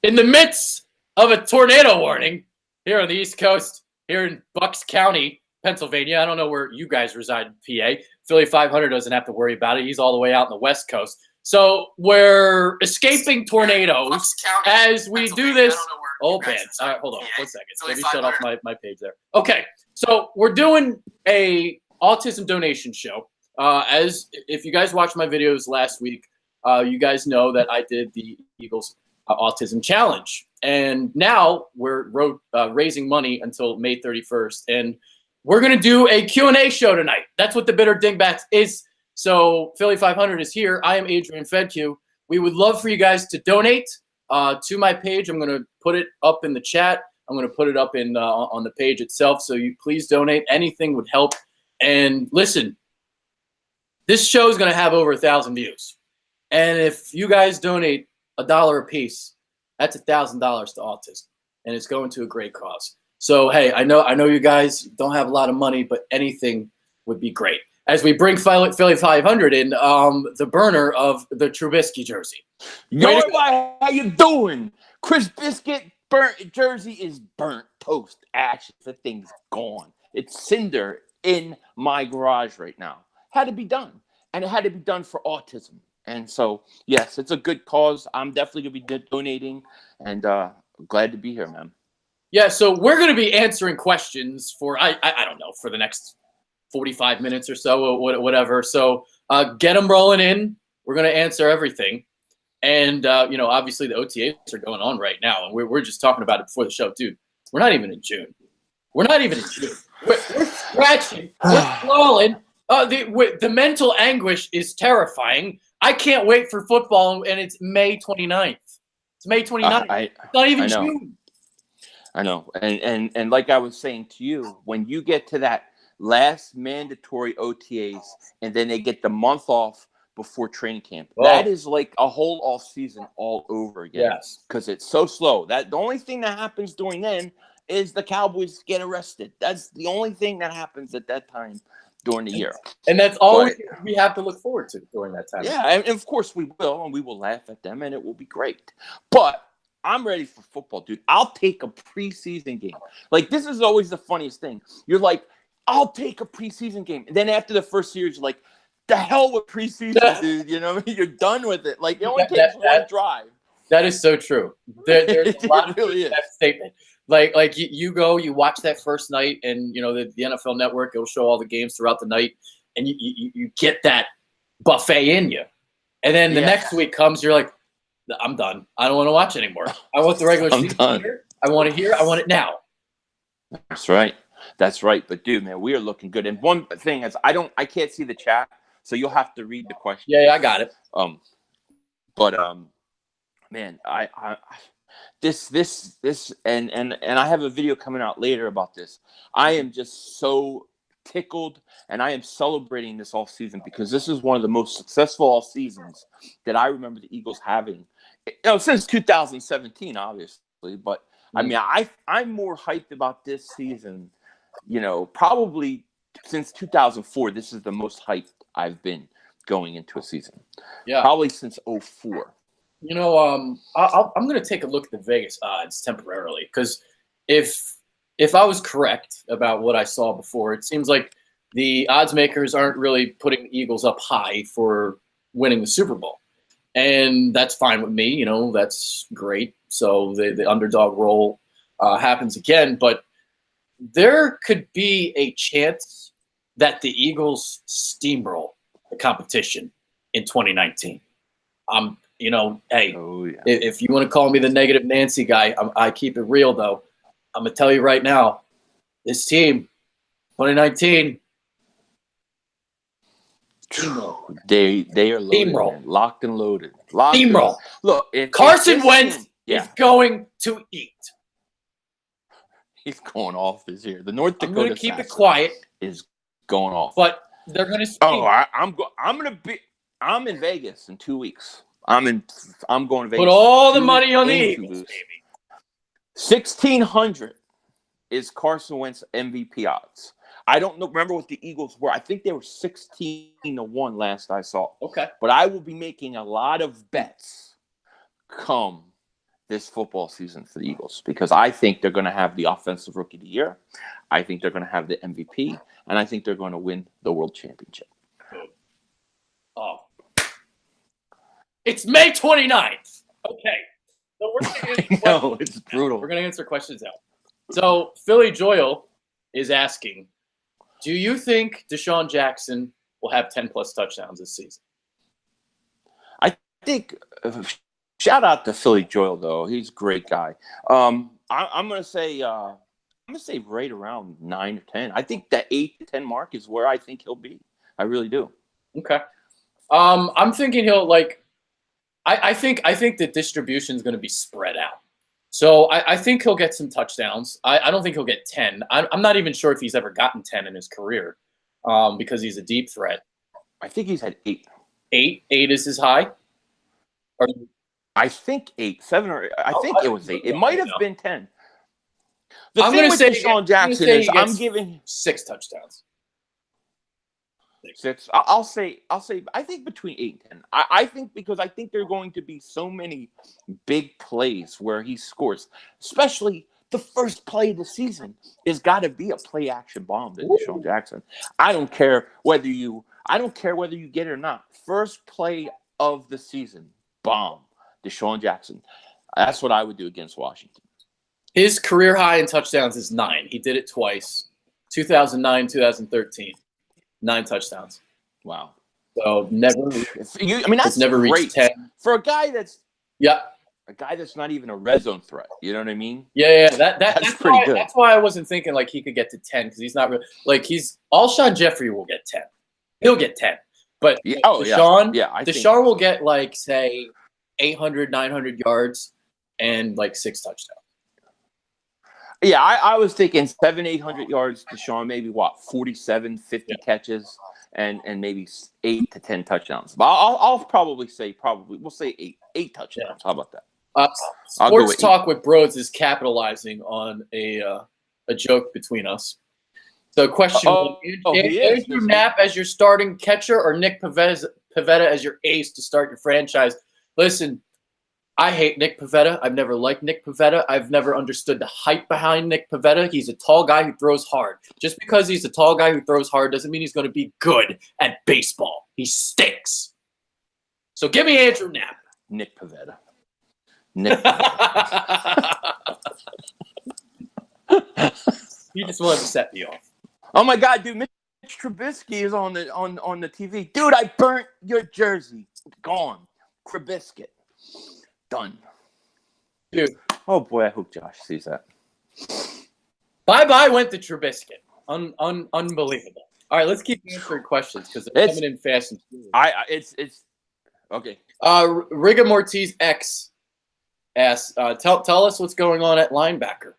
In the midst of a tornado warning here on the East Coast, here in Bucks County, Pennsylvania. I don't know where you guys reside in PA. Philly.500 doesn't have to worry about it. He's all the way out in the West Coast. So we're escaping tornadoes as we do this. Oh, man. All right, hold on 1 second. Let me shut off my page there. Okay, so we're doing a autism donation show. As if you guys watched my videos last week, you guys know that I did the Eagles Autism Challenge. And now we're raising money until May 31st. And we're going to do a Q&A show tonight. That's what the Bitter Dingbats is. So Philly.500 is here. I am Adrian Fedkiw. We would love for you guys to donate to my page. I'm going to put it up in the chat. I'm going to put it up in on the page itself. So you please donate. Anything would help. And listen, this show is going to have over 1,000 views. And if you guys donate $1 a piece, that's $1,000 to autism. And it's going to a great cause. So, hey, I know you guys don't have a lot of money, but anything would be great. As we bring Philly.500 in, the burner of the Trubisky jersey. Yo, everybody, how you doing? Chris Biscuit burnt jersey is burnt, toast, ashes. The thing's gone. It's cinder in my garage right now. Had to be done, and it had to be done for autism. And so, yes, it's a good cause. I'm definitely going to be donating, and glad to be here, man. Yeah, so we're going to be answering questions for, I don't know, for the next 45 minutes or so, or whatever. So get them rolling in. We're going to answer everything. And, obviously the OTAs are going on right now. And we're just talking about it before the show. Dude, we're not even in June. We're scratching. We're crawling. The mental anguish is terrifying. I can't wait for football, and it's May 29th. It's May 29th. It's not even June. I know. And like I was saying to you, when you get to that last mandatory OTAs and then they get the month off before training camp, that is like a whole off season all over again. Yes. Because it's so slow. The only thing that happens during then is the Cowboys get arrested. That's the only thing that happens at that time during the year. And that's all we have to look forward to during that time. Yeah, and of course we will, and we will laugh at them, and it will be great. But I'm ready for football, dude. I'll take a preseason game. Like, this is always the funniest thing. You're like, I'll take a preseason game. And then after the first series, you're like, the hell with preseason, dude. You know what I mean? You're done with it. Like, it only takes one drive. That is so true. There's a lot it really of that statement. Like you go, you watch that first night, and, the NFL Network, it'll show all the games throughout the night, and you get that buffet in you. And then the next week comes, you're like, I'm done. I don't want to watch anymore. I want the regular season here. I want it now. That's right. But dude, man, we are looking good. And one thing is, I can't see the chat, so you'll have to read the question. Yeah, I got it. Man, this and I have a video coming out later about this. I am just so tickled, and I am celebrating this all season because this is one of the most successful all seasons that I remember the Eagles having. Since 2017, obviously, but I mean, I'm more hyped about this season, probably since 2004. This is the most hyped I've been going into a season. Yeah, probably since 2004. I'm going to take a look at the Vegas odds temporarily, because if I was correct about what I saw before, it seems like the odds makers aren't really putting the Eagles up high for winning the Super Bowl. And that's fine with me. That's great. So the underdog role happens again. But there could be a chance that the Eagles steamroll the competition in 2019. Hey, if you want to call me the negative Nancy guy, I keep it real, though. I'm going to tell you right now, this team, 2019, they are loaded, locked and loaded. Steamroll. Look, Carson Wentz is going to eat. He's going off this year. The North Dakota. I'm going to keep it quiet. Is going off, but they're going to. I'm in Vegas in 2 weeks. I'm going to Vegas. Put all the money on the Eagles, baby. 1,600 is Carson Wentz MVP odds. I don't know. Remember what the Eagles were? I think they were 16-1 last I saw. Okay. But I will be making a lot of bets come this football season for the Eagles because I think they're going to have the Offensive Rookie of the Year. I think they're going to have the MVP, and I think they're going to win the World Championship. Oh. It's May 29th. Okay. So we're going to No, it's brutal. We're going to answer questions now. So Philly Joyle is asking, do you think Deshaun Jackson will have 10-plus touchdowns this season? I think shout out to Philly Joyle though. He's a great guy. I'm gonna say right around 9 or 10. I think that 8 to 10 mark is where I think he'll be. I really do. Okay. I'm thinking he'll like. I think the distribution is going to be spread out. So I think he'll get some touchdowns. I don't think he'll get 10. I'm not even sure if he's ever gotten 10 in his career, because he's a deep threat. I think he's had 8. 8 is his high. Or, I think 8, 7, or I think it was 8. It might have been 10. The I'm thing going to with say Deshaun Jackson is I'm giving 6 touchdowns. 6. I'll say. I think between 8 and 10. I think because I think there are going to be so many big plays where he scores, especially the first play of the season is got to be a play action bomb to Deshaun Jackson. I don't care whether you get it or not. First play of the season, bomb, Deshaun Jackson. That's what I would do against Washington. His career high in touchdowns is 9. He did it twice, 2009, 2013. 9 touchdowns. Wow. So never. That's never great reached 10 for a guy that's. Yeah. A guy that's not even a red zone threat. You know what I mean? Yeah. That's pretty good. That's why I wasn't thinking like he could get to 10 because he's not really like Alshon Jeffrey will get 10. He'll get 10. But Deshaun will get like say 800, 900 yards and like 6 touchdowns. Yeah, I was thinking 700-800 yards. Deshaun maybe 47, 50 catches and maybe 8 to 10 touchdowns. But I'll probably say we'll say 8 touchdowns. Yeah. How about that? Sports Talk with Bros is capitalizing on a joke between us. So question: Andrew Knapp as your starting catcher or Nick Pivetta as your ace to start your franchise? Listen, I hate Nick Pivetta. I've never liked Nick Pivetta. I've never understood the hype behind Nick Pivetta. He's a tall guy who throws hard. Just because he's a tall guy who throws hard doesn't mean he's going to be good at baseball. He stinks. So give me Andrew Knapp. Nick Pivetta. He just wanted to set me off. Oh my God, dude! Mitch Trubisky is on the TV. Dude, I burnt your jersey. Gone. Trubisky. Done. Dude. Oh boy, I hope Josh sees that. Bye went to Trubisky. Unbelievable. All right, let's keep answering questions because they're coming in fast and furious. It's okay. Rigor Mortiz X asks, tell us what's going on at linebacker.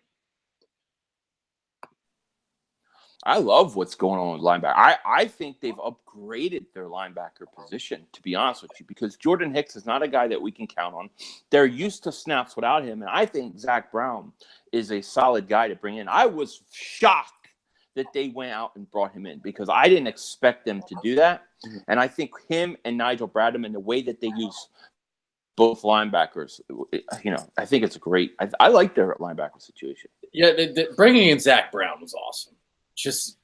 I love what's going on with linebacker. I think they've upgraded their linebacker position, to be honest with you, because Jordan Hicks is not a guy that we can count on. They're used to snaps without him, and I think Zach Brown is a solid guy to bring in. I was shocked that they went out and brought him in because I didn't expect them to do that. And I think him and Nigel Bradham and the way that they use both linebackers, I think it's great. I like their linebacker situation. Yeah, bringing in Zach Brown was awesome. Just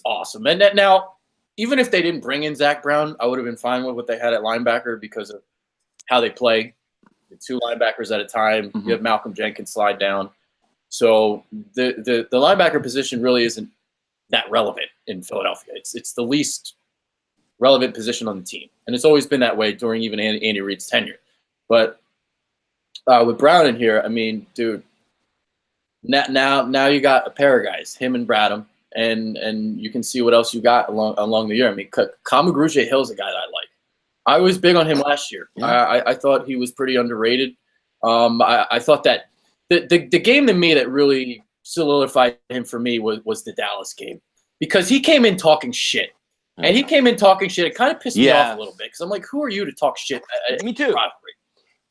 awesome. And now, even if they didn't bring in Zach Brown, I would have been fine with what they had at linebacker because of how they play. The 2 linebackers at a time. Mm-hmm. You have Malcolm Jenkins slide down. So the linebacker position really isn't that relevant in Philadelphia. It's the least relevant position on the team. And it's always been that way during even Andy Reid's tenure. But with Brown in here, I mean, dude, now you got a pair of guys, him and Bradham. And you can see what else you got along the year. I mean, Kamagruja Hill's a guy that I like. I was big on him last year. Yeah. I thought he was pretty underrated. I thought that the game to me that really solidified him for me was the Dallas game because he came in talking shit. And he came in talking shit. It kind of pissed me off a little bit because I'm like, who are you to talk shit? Me too. Rivalry?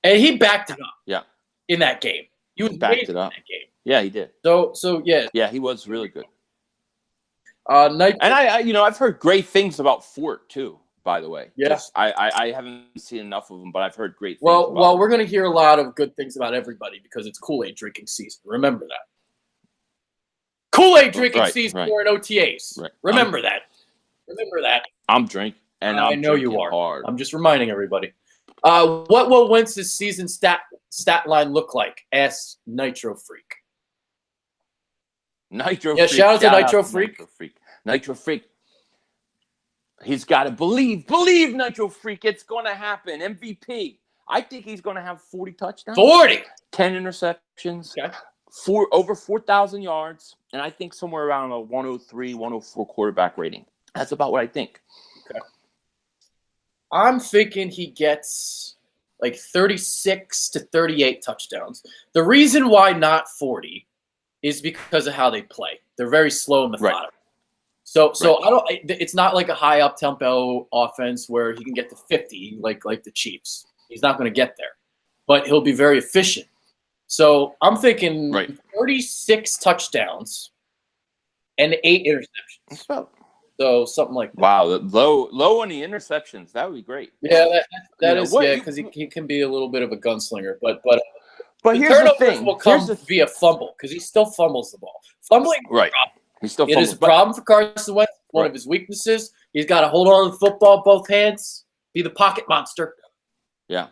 And he backed it up. Yeah. In that game, he was backed it up. In that game. Yeah, he did. So yeah. Yeah, he was really good. And I've heard great things about Fort too. by the way. Yeah. I haven't seen enough of him, but I've heard great things Well, about we're going to hear a lot of good things about everybody because it's Kool-Aid drinking season. Remember that. Kool-Aid drinking season during OTAs. Right. Remember that. Remember that. I'm drinking, and I know you are. Hard. I'm just reminding everybody. What will Wentz's season stat line look like? Ask Nitro Freak. Nitro Freak. Shout out to Nitro Freak. Nitro Freak. He's got to believe Nitro Freak. It's going to happen. MVP. I think he's going to have 40 touchdowns. 40. 10 interceptions. Okay. Over 4,000 yards. And I think somewhere around a 103, 104 quarterback rating. That's about what I think. Okay. I'm thinking he gets like 36 to 38 touchdowns. The reason why not 40 is because of how they play. They're very slow and methodical. Right. So it's not like a high up tempo offense where he can get to 50 like the Chiefs. He's not going to get there, but he'll be very efficient. So I'm thinking 36 touchdowns and 8 interceptions. So something like that. Wow, low on the interceptions. That would be great. Yeah, that is because he can be a little bit of a gunslinger, but here's the thing. Will come via fumble because he still fumbles the ball. Fumbling, right? He still it is a problem for Carson Wentz. One of his weaknesses. He's got to hold on to the football with both hands. Be the pocket monster. Yeah.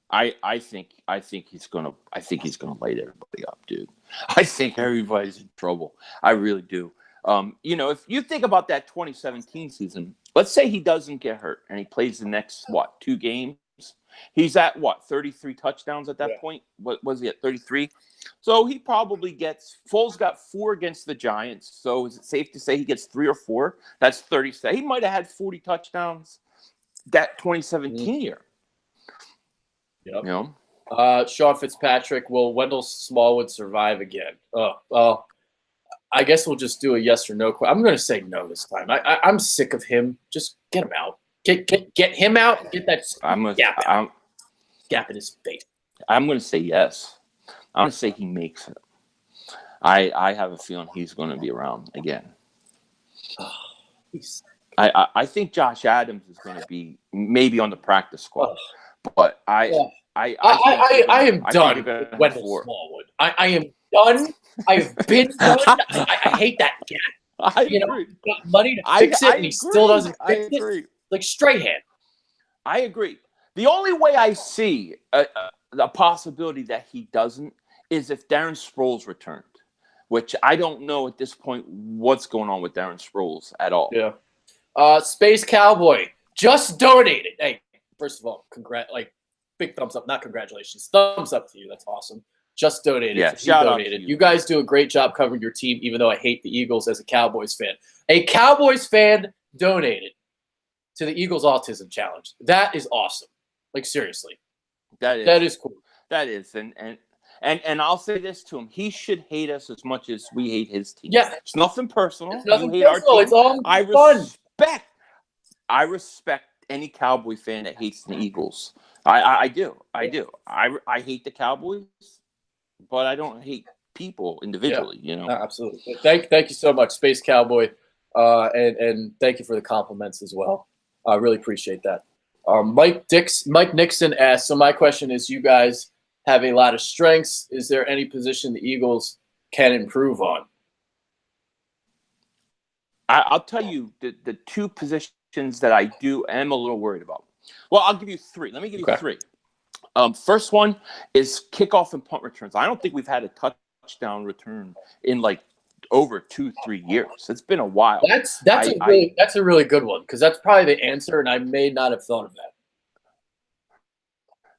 I think he's gonna light everybody up, dude. I think everybody's in trouble. I really do. If you think about that 2017 season, let's say he doesn't get hurt and he plays the next 2 games. He's at 33 touchdowns at that point. What was he at 33? So he probably gets. Foles got 4 against the Giants. So is it safe to say he gets 3 or 4? That's 37. He might have had 40 touchdowns that 2017 year. Yep. Sean Fitzpatrick, will Wendell Smallwood survive again? I guess we'll just do a yes or no question. I'm going to say no this time. I'm sick of him. Just get him out. Get him out. Get that gap in his face. I'm going to say yes. I'm going to say he makes it. I have a feeling he's going to be around again. I think Josh Adams is going to be maybe on the practice squad, but I am done with Wendell Smallwood. I am done. I've been done. I hate that guy. I agree. Got money to fix it, and he still doesn't fix it. Like Strahan. I agree. The only way I see the possibility that he doesn't is if Darren Sproles returned, which I don't know at this point what's going on with Darren Sproles at all. Yeah. Space Cowboy just donated. Hey, first of all, big thumbs up. Not congratulations. Thumbs up to you. That's awesome. Just donated. Yeah, shout out to you. You guys do a great job covering your team, even though I hate the Eagles as a Cowboys fan. A Cowboys fan donated to the Eagles Autism Challenge. That is awesome. Like, seriously. That is cool. That is. And I'll say this to him. He should hate us as much as we hate his team. Yeah. It's nothing personal. It's nothing personal. It's all fun. I respect any Cowboy fan that hates the Eagles. I do. I hate the Cowboys, but I don't hate people individually, No, absolutely. Thank you so much, Space Cowboy. And thank you for the compliments as well. I really appreciate that. Mike Nixon asked, so my question is, you guys have a lot of strengths. Is there any position the Eagles can improve on? I'll tell you the 2 positions that I am a little worried about. Well, I'll give you 3. Let me give you 3. First one is kickoff and punt returns. I don't think we've had a touchdown return in over 2-3 years. It's been a while. That's a really good one because that's probably the answer, and I may not have thought of that.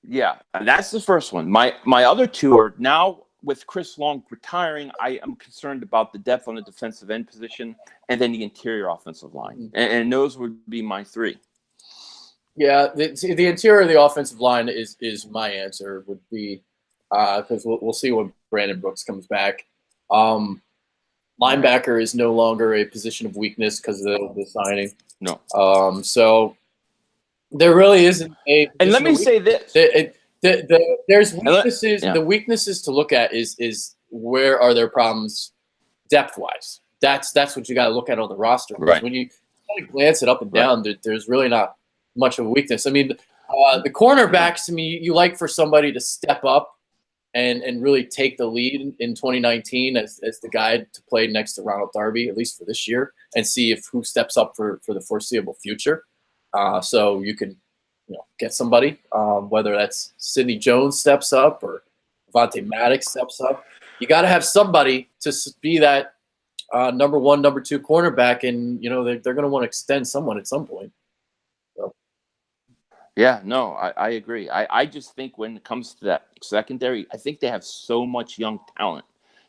Yeah, and that's the first one. My other 2 are now with Chris Long retiring. I am concerned about the depth on the defensive end position and then the interior offensive line, and those would be my 3. Yeah, the interior of the offensive line is my answer. Would be because we'll see when Brandon Brooks comes back. Linebacker is no longer a position of weakness because of the signing. No. So there really isn't a. And let me say this: there's weaknesses. The weaknesses to look at is where are their problems depth wise. That's what you got to look at on the roster. Right. When kind of glance it up and down. There's really not much of a weakness. I mean, the cornerbacks, I mean, you like for somebody to step up and really take the lead in 2019 as the guy to play next to Ronald Darby, at least for this year, and see if who steps up for the foreseeable future. So you can, get somebody, whether that's Sidney Jones steps up or Vontae Maddox steps up. You got to have somebody to be that number one, number two cornerback, and they're going to want to extend someone at some point. So. Yeah, no, I agree. I just think when it comes to that secondary, I think they have so much young talent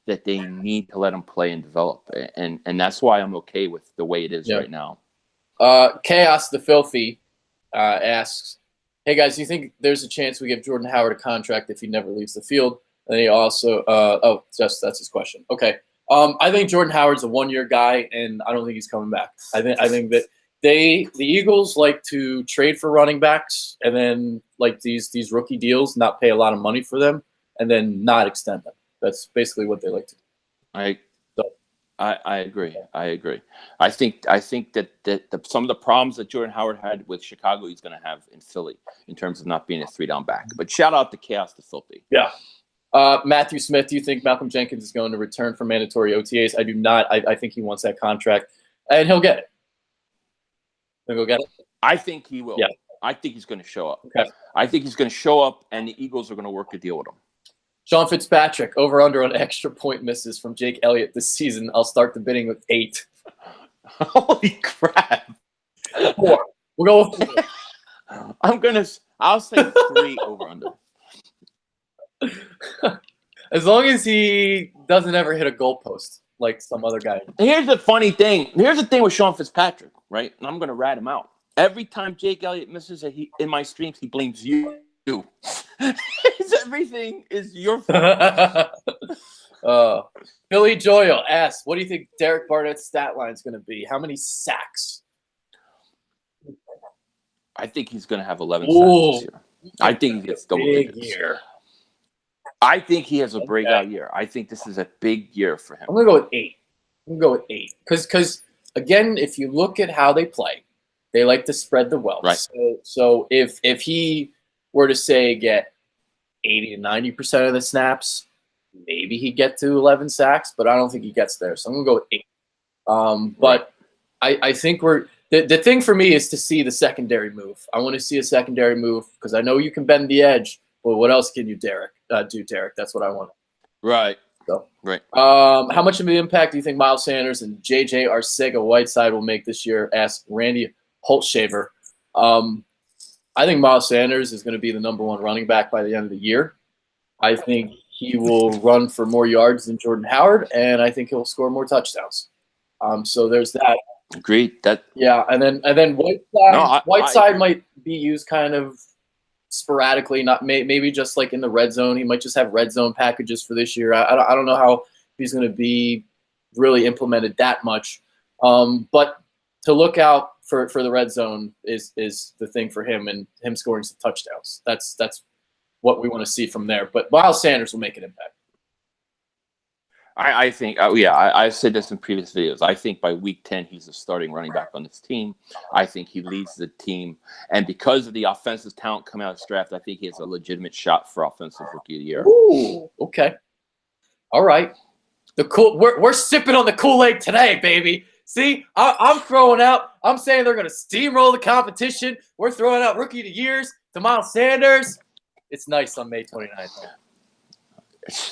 that they need to let them play and develop, and that's why I'm okay with the way it is right now. Chaos the Filthy asks, "Hey guys, do you think there's a chance we give Jordan Howard a contract if he never leaves the field?" And he also, that's his question. Okay, I think Jordan Howard's a 1-year guy, and I don't think he's coming back. I think that the Eagles like to trade for running backs and then like these rookie deals, not pay a lot of money for them, and then not extend them. That's basically what they like to do. I agree. I agree. I think that some of the problems that Jordan Howard had with Chicago, he's going to have in Philly in terms of not being a 3-down back. But shout out to Chaos the Filthy. Yeah. Matthew Smith, do you think Malcolm Jenkins is going to return for mandatory OTAs? I do not. I think he wants that contract, and he'll get it. He'll go get it? I think he will. Yeah. I think he's going to show up. Okay. I think he's going to show up, and the Eagles are going to work a deal with him. Sean Fitzpatrick, over-under on extra point misses from Jake Elliott this season. I'll start the bidding with 8. Holy crap. 4. We'll go with 4. I'll say 3 over-under. As long as he doesn't ever hit a goalpost like some other guy. Here's the funny thing. Here's the thing with Sean Fitzpatrick, right? And I'm going to rat him out. Every time Jake Elliott misses in my streams, he blames you. Everything is your fault. Billy Joyle asks, what do you think Derek Barnett's stat line is going to be? How many sacks? I think he's going to have 11 sacks this year. I think he gets double digits. Year. I think he has a breakout year. I think this is a big year for him. I'm going to go with 8. I'm going to go with 8. Because, again, if you look at how they play, they like to spread the wealth. Right. So if he were to, say, get 80 to 90% of the snaps, maybe he'd get to 11 sacks, but I don't think he gets there. So I'm going to go with 8. But I think the thing for me is to see the secondary move. I want to see a secondary move because I know you can bend the edge, but what else can you, Derek? That's what I want. Right. So, right. How much of an impact do you think Miles Sanders and J.J. Arcega-Whiteside will make this year? Asked Randy Holtshaver. I think Miles Sanders is going to be the number 1 running back by the end of the year. I think he will run for more yards than Jordan Howard, and I think he'll score more touchdowns. So there's that. Agreed. And then Whiteside might be used kind of sporadically, not maybe just like in the red zone. He might just have red zone packages for this year. I don't know how he's going to be really implemented that much. But to look out for the red zone is the thing for him, and him scoring some touchdowns. That's what we want to see from there. But Miles Sanders will make an impact. I think, I've said this in previous videos. I think by week 10, he's a starting running back on this team. I think he leads the team. And because of the offensive talent coming out of this draft, I think he has a legitimate shot for Offensive Rookie of the Year. Ooh, okay. All right. We're sipping on the Kool-Aid today, baby. See, I'm throwing out. I'm saying they're going to steamroll the competition. We're throwing out Rookie of the Years to Miles Sanders. It's nice on May 29th.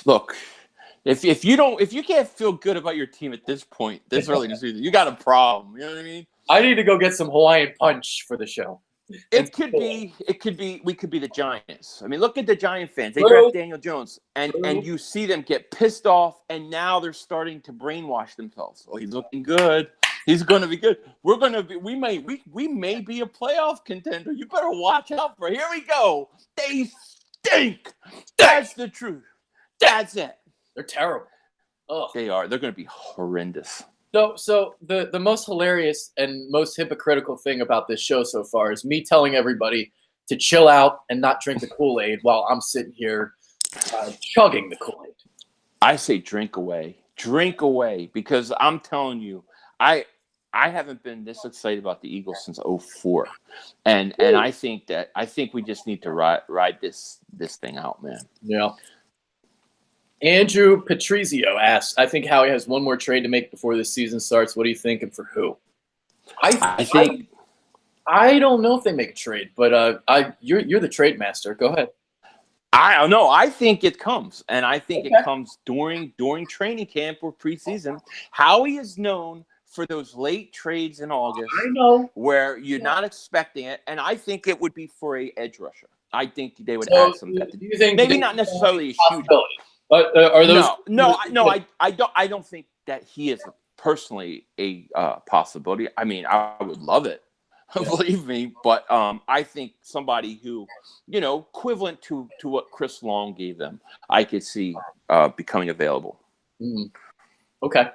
Look. If you can't feel good about your team at this point, this early in the season, you got a problem. You know what I mean? I need to go get some Hawaiian Punch for the show. We could be the Giants. I mean, look at the Giant fans. They draft Daniel Jones, and you see them get pissed off, and now they're starting to brainwash themselves. Oh, he's looking good. He's going to be good. We may be a playoff contender. You better watch out for. Here we go. They stink. That's the truth. That's it. They're terrible. Ugh. They are. They're going to be horrendous. So the most hilarious and most hypocritical thing about this show so far is me telling everybody to chill out and not drink the Kool-Aid while I'm sitting here chugging the Kool-Aid. I say drink away, because I'm telling you, I I haven't been this excited about the Eagles since '04, and I think we just need to ride this thing out, man. Yeah. Andrew Patrizio asks, I think Howie has one more trade to make before this season starts. What do you think and for who? I think I don't know if they make a trade, but you're the trade master. Go ahead. I don't know. I think it comes, and I think it comes during training camp or preseason. Howie is known for those late trades in August. I know. Where you're not expecting it, and I think it would be for a edge rusher. I think they would add some. Do you think maybe not necessarily a huge. But are those? No. I don't think that he is personally a possibility. I mean, I would love it. Believe me, but I think somebody who, equivalent to what Chris Long gave them, I could see becoming available. Mm. Okay.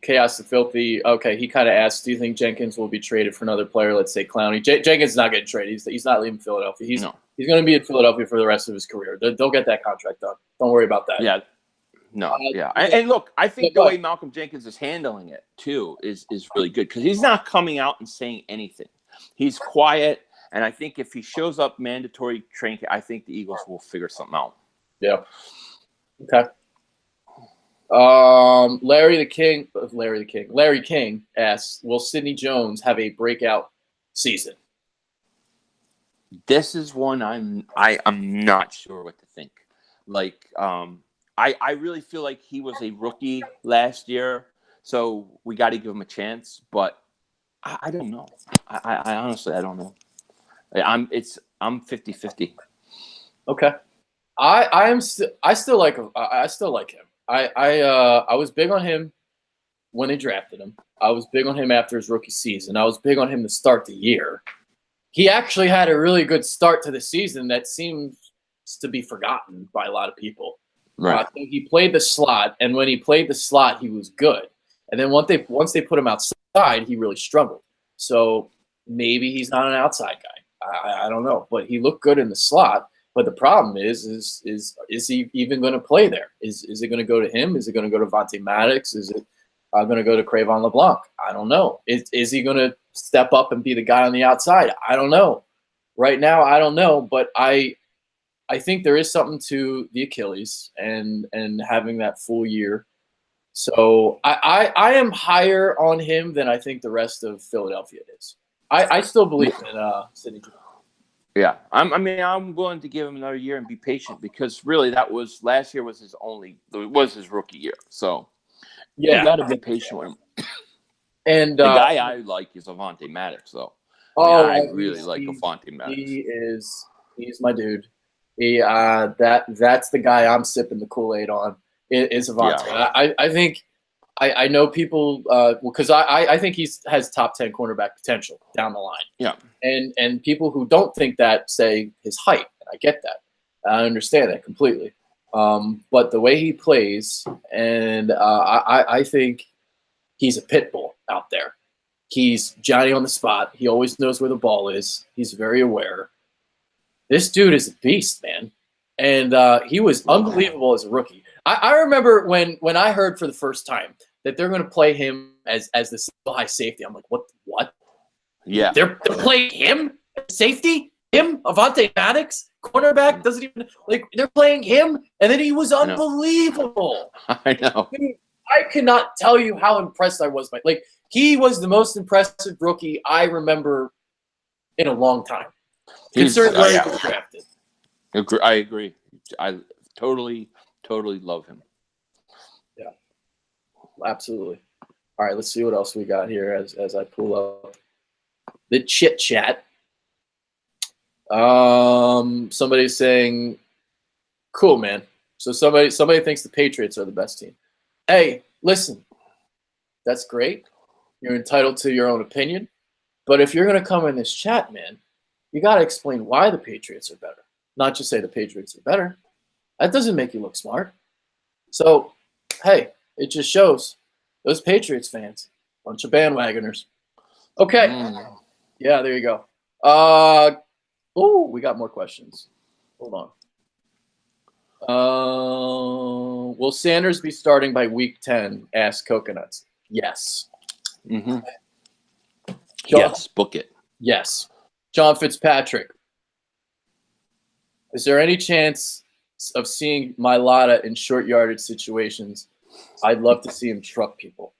Chaos the Filthy. Okay, he kind of asked, do you think Jenkins will be traded for another player? Let's say Clowney. Jenkins is not getting traded. He's not leaving Philadelphia. He's going to be in Philadelphia for the rest of his career. They'll get that contract done. Don't worry about that. Yeah. No, yeah. And look, I think the way Malcolm Jenkins is handling it, too, is really good because he's not coming out and saying anything. He's quiet, and I think if he shows up mandatory training, I think the Eagles will figure something out. Yeah. Okay. Larry King asks, will Sidney Jones have a breakout season? This is one I'm not sure what to think. Like, I really feel like he was a rookie last year, so we got to give him a chance. But I don't know. I honestly don't know. I'm 50-50. Okay, I still like him. I still like him. I was big on him when they drafted him. I was big on him after his rookie season. I was big on him to start the year. He actually had a really good start to the season that seems to be forgotten by a lot of people. Right. So he played the slot, and when he played the slot, he was good. And then once they put him outside, he really struggled. So maybe he's not an outside guy. I don't know, but he looked good in the slot. But the problem is he even going to play there? Is it going to go to him? Is it going to go to Vontae Maddox? Is it going to go to Cravon LeBlanc? I don't know. Is he going to step up and be the guy on the outside? I don't know. Right now, I don't know, but I think there is something to the Achilles and having that full year. So I am higher on him than I think the rest of Philadelphia is. I still believe in Sidney Jones. Yeah, I'm willing to give him another year and be patient because really last year was his rookie year. So you got to be patient with him. And the guy I like is Avonte Maddox, though. I really like Avonte Maddox. He's my dude. That's the guy I'm sipping the Kool-Aid on. Is Avonte. Yeah. I think I know people because I think he has top 10 cornerback potential down the line. Yeah. And people who don't think that say his height. I get that. I understand that completely. But the way he plays, and I think he's a pit bull out there. He's Johnny on the spot. He always knows where the ball is. He's very aware. This dude is a beast, man. And he was unbelievable as a rookie. I remember when I heard for the first time that they're going to play him as the high safety. I'm like, what? Yeah. They're playing him safety? Him? Avonte Maddox? Cornerback? Doesn't even they're playing him? And then he was unbelievable. I know. Dude, I cannot tell you how impressed I was by he was the most impressive rookie I remember in a long time. Considering where he was drafted. I agree. I totally love him. Yeah. Absolutely. All right, let's see what else we got here as I pull up the chit chat. Somebody's saying, cool, man. So somebody thinks the Patriots are the best team. Hey, listen, that's great. You're entitled to your own opinion. But if you're going to come in this chat, man, you got to explain why the Patriots are better. Not just say the Patriots are better. That doesn't make you look smart. So, hey, it just shows those Patriots fans, bunch of bandwagoners. Okay. Yeah, there you go. We got more questions. Hold on. Will Sanders be starting by week 10? Ask Coconuts. Yes. Mm-hmm. John, Yes, book it. yes. John Fitzpatrick. Is there any chance of seeing Mailata in short yardage situations? I'd love to see him truck people.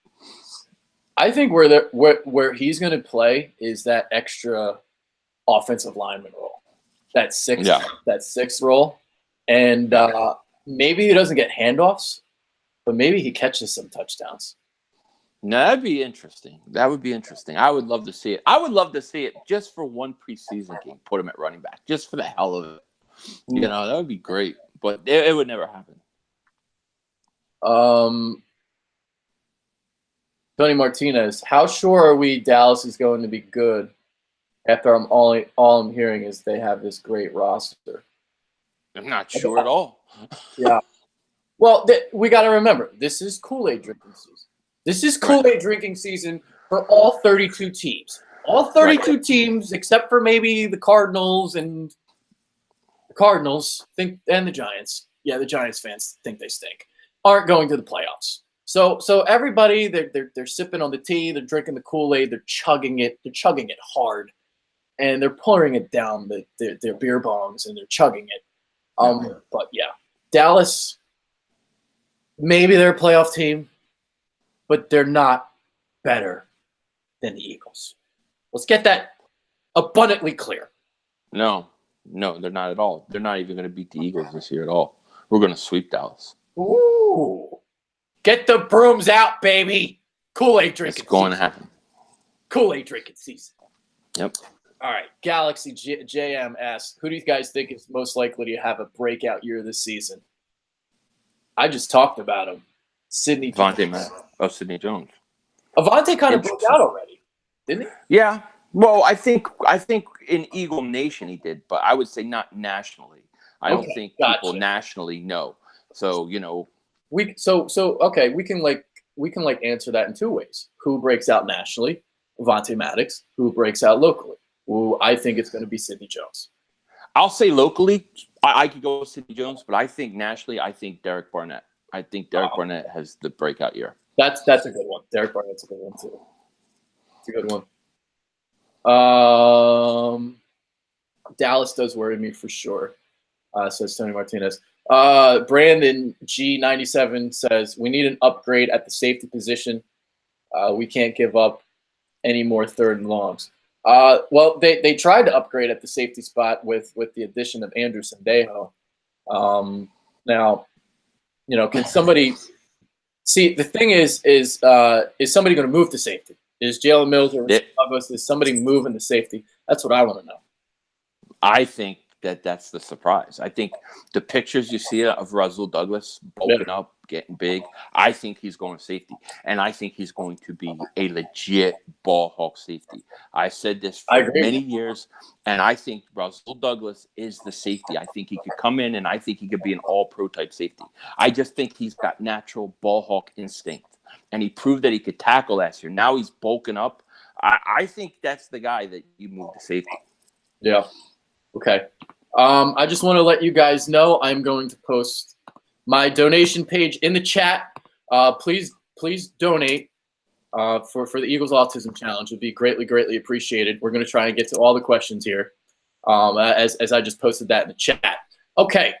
I think where he's going to play is that extra offensive lineman role, that sixth role, and maybe he doesn't get handoffs, but maybe he catches some touchdowns. No, that'd be interesting. That would be interesting. I would love to see it. I would love to see it just for one preseason game. Put him at running back, just for the hell of it. You know, that would be great. But it would never happen. Tony Martinez, how sure are we Dallas is going to be good after all I'm hearing is they have this great roster? I'm not sure at all. Yeah. Well, we got to remember, this is Kool-Aid drinking season. This is Kool-Aid drinking season for all 32 teams. All 32 teams, except for maybe the Cardinals and the Giants. Yeah, the Giants fans think they stink. Aren't going to the playoffs. So everybody, they're sipping on the tea, they're drinking the Kool-Aid, they're chugging it hard, and they're pouring it down their beer bongs and they're chugging it. But yeah, Dallas, maybe they're a playoff team, but they're not better than the Eagles. Let's get that abundantly clear. No, they're not at all. They're not even going to beat the Eagles this year at all. We're going to sweep Dallas. Ooh. Get the brooms out, baby. Kool-Aid drinking. It's going to happen. Kool-Aid drinking season. Yep. All right. Galaxy JM asks, who do you guys think is most likely to have a breakout year this season? I just talked about him. Sidney Jones. Sidney Jones. Avante kind of broke out already, didn't he? Yeah. Well, I think in Eagle Nation he did, but I would say not nationally. I don't think people nationally know. So, you know. We can answer that in two ways. Who breaks out nationally? Avante Maddox. Who breaks out locally? Who I think it's going to be Sidney Jones. I'll say locally, I could go with Sidney Jones, but I think nationally, I think Derek Barnett. I think Derek Barnett has the breakout year. That's a good one. Derek Barnett's a good one too. It's a good one. Dallas does worry me for sure. Says Tony Martinez. Brandon G97 says we need an upgrade at the safety position. We can't give up any more third and longs. Well, they tried to upgrade at the safety spot with the addition of Andrew Sendejo. Now, you know, can somebody see? The thing is somebody going to move to safety? Is Jalen Mills or Douglas? Is somebody moving to safety? That's what I want to know. I think that's the surprise. I think the pictures you see of Rasul Douglas bulking up, getting big, I think he's going safety. And I think he's going to be a legit ball hawk safety. I said this for many years, and I think Rasul Douglas is the safety. I think he could come in, and I think he could be an all-pro type safety. I just think he's got natural ball hawk instinct, and he proved that he could tackle last year. Now he's bulking up. I think that's the guy that you move to safety. Yeah. Okay. I just want to let you guys know I'm going to post my donation page in the chat. Please donate for the Eagles Autism Challenge. It would be greatly appreciated. We're going to try and get to all the questions here as I just posted that in the chat. Okay.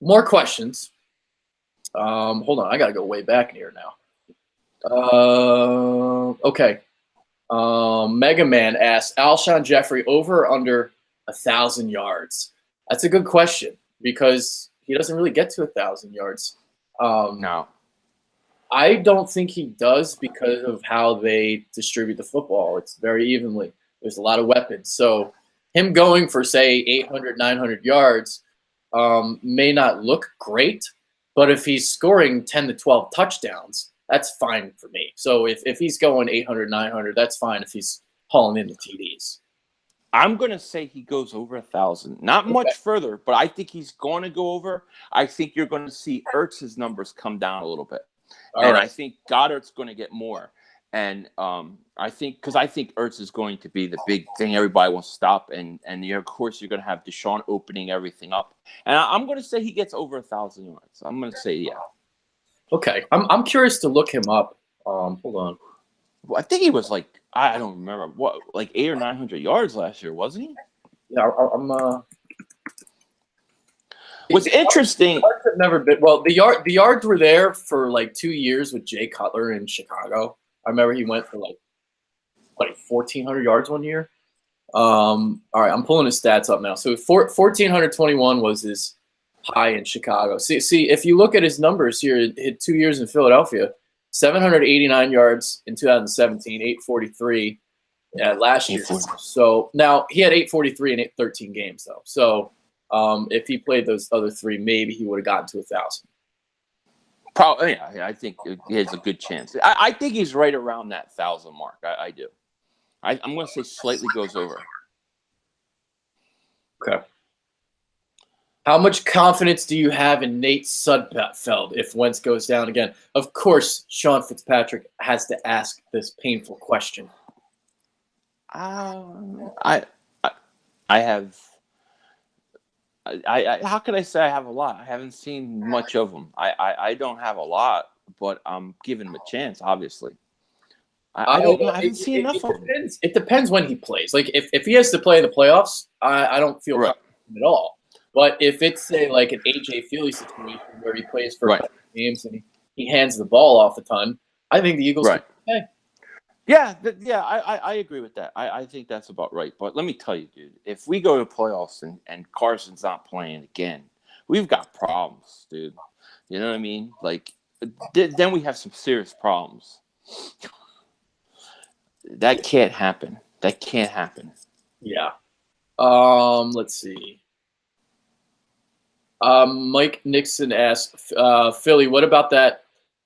More questions. Hold on. I got to go way back in here now. Okay. Mega Man asks, Alshon Jeffrey over or under 1,000 yards? That's a good question because he doesn't really get to 1,000 yards. No, I don't think he does because of how they distribute the football. It's very evenly. There's a lot of weapons. So him going for, say, 800, 900 yards may not look great, but if he's scoring 10 to 12 touchdowns, that's fine for me. So if he's going 800, 900, that's fine if he's hauling in the TDs. I'm going to say he goes over 1,000. Not much further, but I think he's going to go over. I think you're going to see Ertz's numbers come down a little bit. I think Goddard's going to get more. And I think Ertz is going to be the big thing everybody wants to stop, and of course you're going to have Deshaun opening everything up, and I'm going to say he gets over 1,000 yards. I'm going to say yeah. Okay, I'm curious to look him up. Hold on. Well, I think he was like I don't remember like 800 or 900 yards last year, wasn't he? Yeah, I'm. What's interesting? Yards have never been well. The yards were there for like 2 years with Jay Cutler in Chicago. I remember he went for like 1,400 yards one year. All right, I'm pulling his stats up now. So 1,421 was his high in Chicago. See, if you look at his numbers here, it hit 2 years in Philadelphia, 789 yards in 2017, 843 last year. So now he had 843 in 13 games though. So if he played those other three, maybe he would have gotten to 1,000. Probably, yeah. I think he has a good chance. I think he's right around that 1,000 mark. I do. I'm going to say slightly goes over. Okay. How much confidence do you have in Nate Sudfeld if Wentz goes down again? Of course, Sean Fitzpatrick has to ask this painful question. I have. How could I say I have a lot? I haven't seen much of him. I don't have a lot, but I'm giving him a chance. Obviously, I haven't seen enough of him. It depends when he plays. Like if he has to play in the playoffs, I don't feel confident at all. But if it's say like an AJ Philly situation where he plays for games and he hands the ball off a ton, I think the Eagles. Okay. Yeah, I agree with that. I think that's about right. But let me tell you, dude, if we go to playoffs and Carson's not playing again, we've got problems, dude. You know what I mean? Like, then we have some serious problems. That can't happen. That can't happen. Yeah. Let's see. Mike Nixon asked, Philly, what about that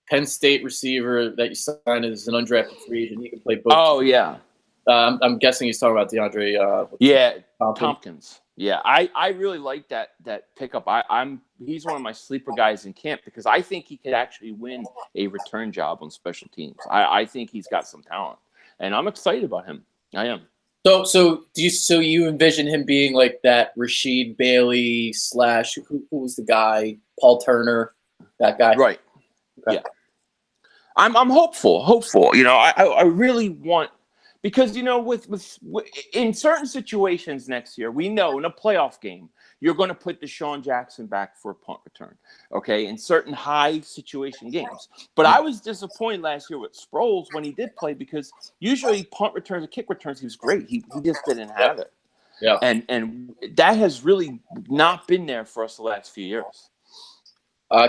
Penn State receiver that you signed as an undrafted free agent? He can play both. Oh, yeah. I'm guessing he's talking about DeAndre. Tompkins. Yeah, I really like that pickup. He's one of my sleeper guys in camp because I think he could actually win a return job on special teams. I think he's got some talent, and I'm excited about him. I am. So you envision him being like that Rasheed Bailey / who was the guy, Paul Turner, that guy? Right. Okay. Yeah. I'm hopeful. You know, I really want, because, you know, with in certain situations next year, we know in a playoff game, you're going to put Deshaun Jackson back for a punt return, okay, in certain high situation games. But I was disappointed last year with Sproles when he did play, because usually punt returns and kick returns, he was great. He just didn't have it. Yeah. And that has really not been there for us the last few years.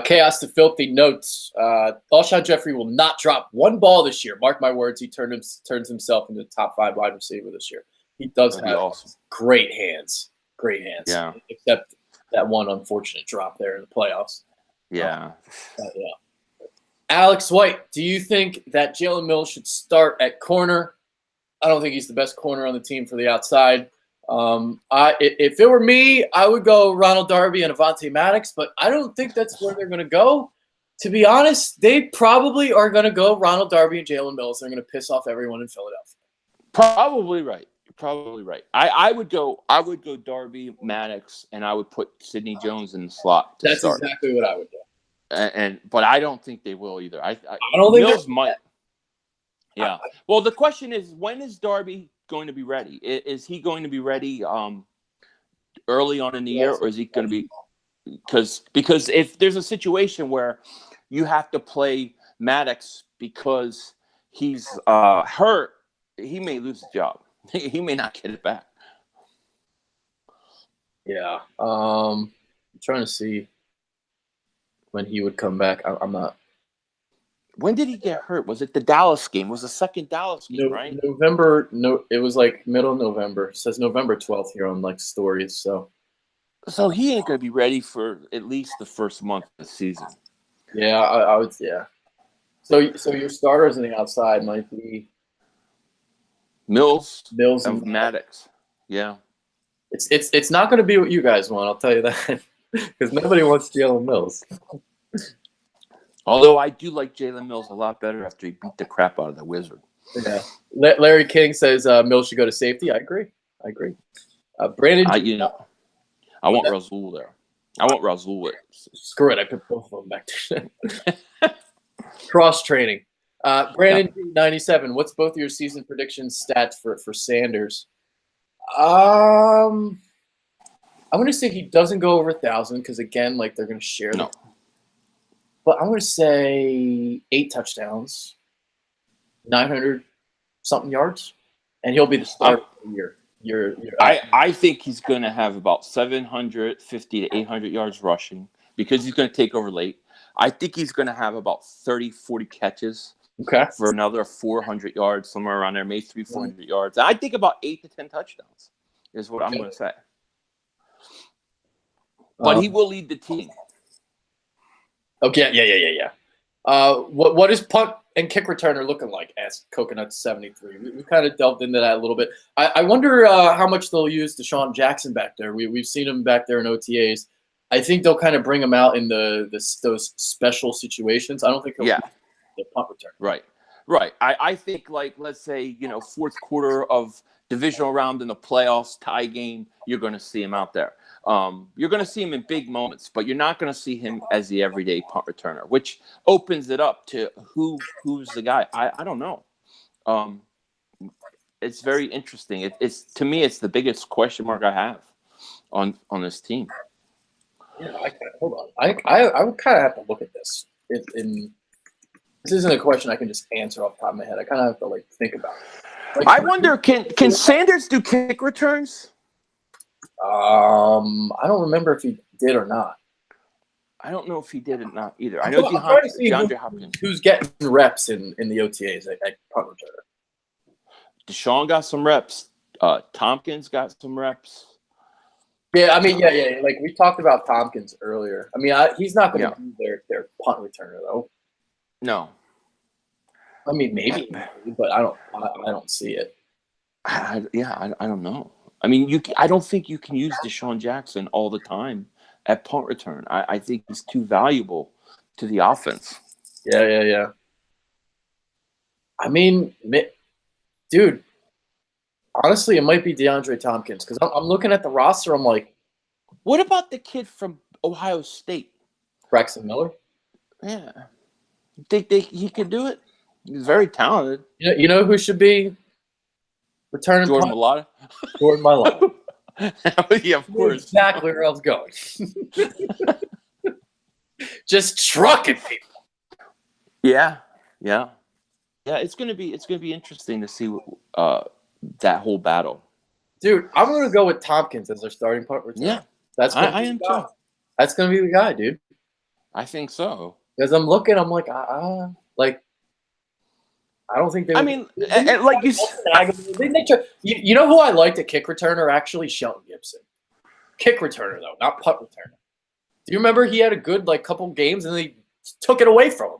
Chaos to Filthy notes. Alshon Jeffrey will not drop one ball this year. Mark my words, he turns himself into the top 5 wide receiver this year. He does have great hands. Great hands. Yeah. Except that one unfortunate drop there in the playoffs. Yeah. Alex White, do you think that Jalen Mills should start at corner? I don't think he's the best corner on the team for the outside. If it were me, I would go Ronald Darby and Avonte Maddox, but I don't think that's where they're going to go. To be honest, they probably are going to go Ronald Darby and Jalen Mills. They're going to piss off everyone in Philadelphia. Probably right. Probably right. I would go Darby, Maddox, and I would put Sidney Jones in the slot. That's exactly what I would do. But I don't think they will either. I don't think Mills might. Yeah. Well, the question is, when is Darby going to be ready? Is he going to be ready early on in the year, or is he going to be because if there's a situation where you have to play Maddox because he's hurt, he may lose the job. He may not get it back. Yeah. I'm trying to see when he would come back. I'm not. When did he get hurt? Was it the Dallas game? It was the second Dallas game, right? November. No, it was like middle of November. It says November 12th here on like stories. So he ain't gonna be ready for at least the first month of the season. Yeah, I would. Yeah. So your starters on the outside might be Mills and Maddox. Yeah. It's not going to be what you guys want. I'll tell you that, because nobody wants Jalen Mills. Although I do like Jalen Mills a lot better after he beat the crap out of the Wizard. Yeah. Larry King says Mills should go to safety. I agree. Brandon, I want Rasul there. I want Rasul. Screw it. I put both of them back there. Cross training. Brandon 97. What's both of your season prediction stats for Sanders? I'm going to say he doesn't go over 1,000 because, again, like they're going to share them. But I'm going to say 8 touchdowns, 900-something yards, and he'll be the starter of the year. I think he's going to have about 750 to 800 yards rushing because he's going to take over late. I think he's going to have about 30, 40 catches for another 400 yards, somewhere around there, maybe 300-400 yards. I think about 8 to 10 touchdowns is what I'm going to say. But he will lead the team. Okay, yeah. What is punt and kick returner looking like? Asked Coconut 73. We kind of delved into that a little bit. I wonder how much they'll use Deshaun Jackson back there. We've seen him back there in OTAs. I think they'll kind of bring him out in those special situations. I don't think he'll the punt return. Right. I think, like, let's say, fourth quarter of divisional round in the playoffs, tie game, you're going to see him out there. You're going to see him in big moments, but you're not going to see him as the everyday punt returner, which opens it up to who's the guy. I don't know. It's very interesting. It's to me, it's the biggest question mark I have on this team. Yeah, hold on. I would kind of have to look at this. This isn't a question I can just answer off the top of my head. I kind of have to think about it. I wonder, can Sanders do kick returns? I don't remember if he did or not. I don't know if he did or not either. I know DeAndre Hopkins. Who's getting reps in the OTAs at punt returner? Deshaun got some reps. Tompkins got some reps. Yeah, I mean, yeah. Like we talked about Tompkins earlier. I mean, he's not going to be their punt returner though. No. I mean, maybe, but I don't see it. I don't know. I mean, I don't think you can use Deshaun Jackson all the time at punt return. I think he's too valuable to the offense. Yeah. I mean, dude, honestly, it might be DeAndre Tompkins because I'm looking at the roster. I'm like, what about the kid from Ohio State? Braxton Miller? Yeah. Think he could do it? He's very talented. You know who should be returning? Jordan Mailata? Jordan Mailata. Yeah, of course. Exactly where I was going. Just trucking people. Yeah. It's gonna be interesting to see that whole battle. Dude, I'm gonna go with Tompkins as their starting punt returner. Yeah, I am too. That's gonna be the guy, dude. I think so. Because I'm looking, I'm like, I don't think they. I mean, and like you you know who I liked at kick returner? Actually, Shelton Gibson. Kick returner though, not punt returner. Do you remember he had a good couple games and they took it away from him?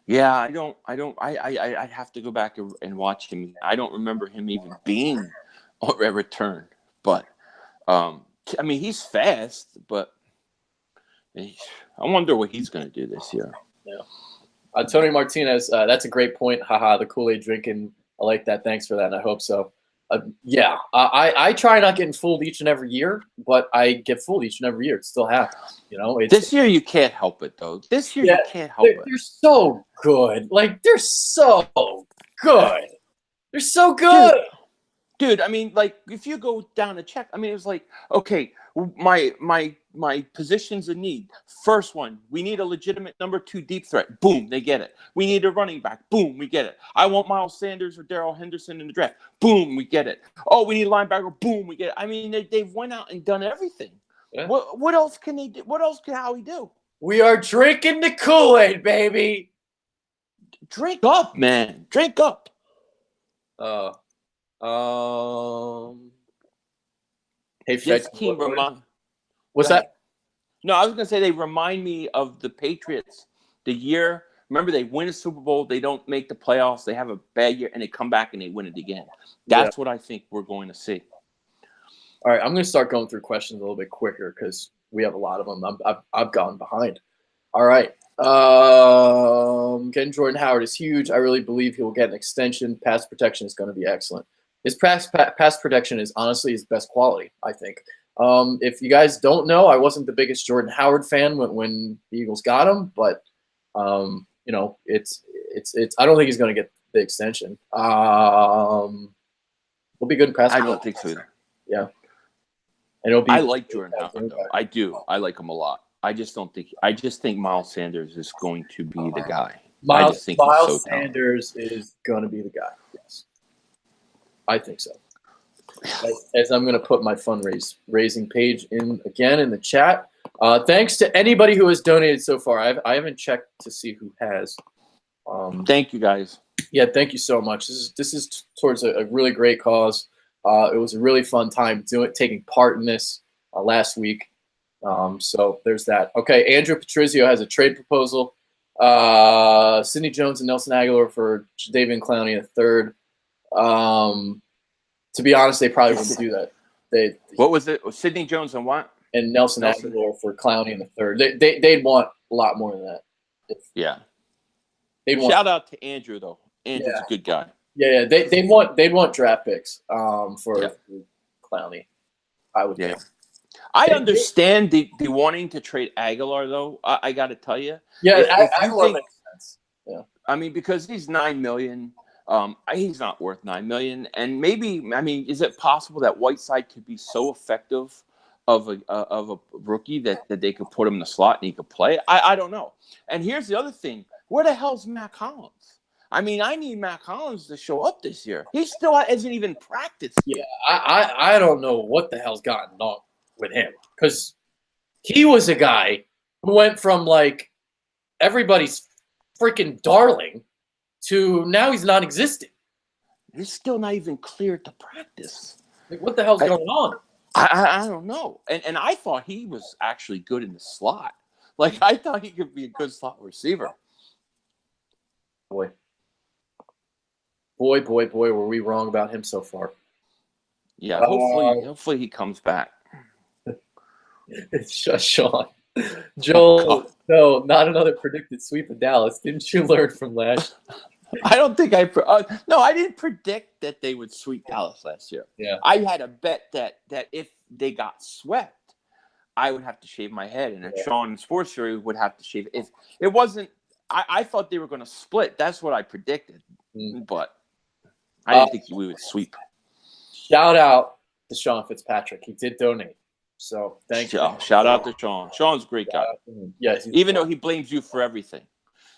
Yeah, I'd have to go back and watch him. I don't remember him even being a return, but I mean, he's fast, but I wonder what he's going to do this year. Yeah. Tony Martinez, that's a great point. Haha, the Kool-Aid drinking. I like that. Thanks for that, and I hope so. I try not getting fooled each and every year, but I get fooled each and every year. It still happens. This year you can't help it, though. This year you can't help it. They're so good. They're so good. They're so good. Dude, I mean, if you go down and check, I mean, it was like, okay, my positions in need. First one, we need a legitimate number 2 deep threat. Boom, they get it. We need a running back. Boom, we get it. I want Miles Sanders or Darrell Henderson in the draft. Boom, we get it. Oh, we need a linebacker. Boom, we get it. I mean, they've went out and done everything. Yeah. What else can they do? What else can Howie do? We are drinking the Kool-Aid, baby. Drink up, man. Drink up. Hey, this team what's that? No, I was gonna say they remind me of the Patriots. The year, remember, they win a Super Bowl, they don't make the playoffs, they have a bad year, and they come back and they win it again. That's what I think we're going to see. All right, I'm going to start going through questions a little bit quicker because we have a lot of them. I've gone behind. All right, Getting Jordan Howard is huge. I really believe he will get an extension. Pass protection is going to be excellent. His pass protection is honestly his best quality, I think. If you guys don't know, I wasn't the biggest Jordan Howard fan when the Eagles got him, but it's I don't think he's going to get the extension. He'll be good in pass. I don't think so either. Yeah, and it'll be. I like Jordan Howard though. I do. I like him a lot. I just think Miles Sanders is going to be the guy. Miles Sanders is going to be the guy. Yes, I think so. As I'm going to put my fundraising page in again in the chat. Thanks to anybody who has donated so far. I haven't checked to see who has. Thank you guys. Yeah, thank you so much. This is towards a really great cause. It was a really fun time taking part in this last week. So there's that. Okay, Andrew Patrizio has a trade proposal. Sidney Jones and Nelson Aguilar for Jadeveon Clowney III. To be honest, they probably wouldn't do that. What was it? Sidney Jones and what? And Nelson Aguilar for Clowney in the third. They'd want a lot more than that. Yeah. Shout out to Andrew though. Andrew's a good guy. Yeah. They'd want draft picks for Clowney. I would. Yeah. I understand the wanting to trade Aguilar though. I got to tell you. Yeah, Aguilar makes sense. Yeah. I mean, because he's $9 million. He's not worth $9 million, and maybe is it possible that Whiteside could be so effective of a rookie that they could put him in the slot and he could play? I don't know. And here's the other thing: where the hell's Mac Hollins? I mean, I need Mac Hollins to show up this year. He still hasn't even practiced. Yeah, I don't know what the hell's gotten on with him, because he was a guy who went from like everybody's freaking darling to now he's non-existent. He's still not even cleared to practice. Like, what the hell's going on? I don't know. And I thought he was actually good in the slot. Like, I thought he could be a good slot receiver. Boy, were we wrong about him so far. Yeah, hopefully he comes back. It's just Sean. Joel, no, not another predicted sweep of Dallas. Didn't you learn from last year? I don't think I didn't predict that they would sweep Dallas last year. Yeah. I had a bet that if they got swept, I would have to shave my head, and Sean Sports Jury would have to shave. If it wasn't, I thought they were going to split. That's what I predicted, but I didn't think we would sweep. Shout out to Sean Fitzpatrick. He did donate. So thank you. Shout out to Sean. Sean's a great guy. Yes, even though he blames you for everything.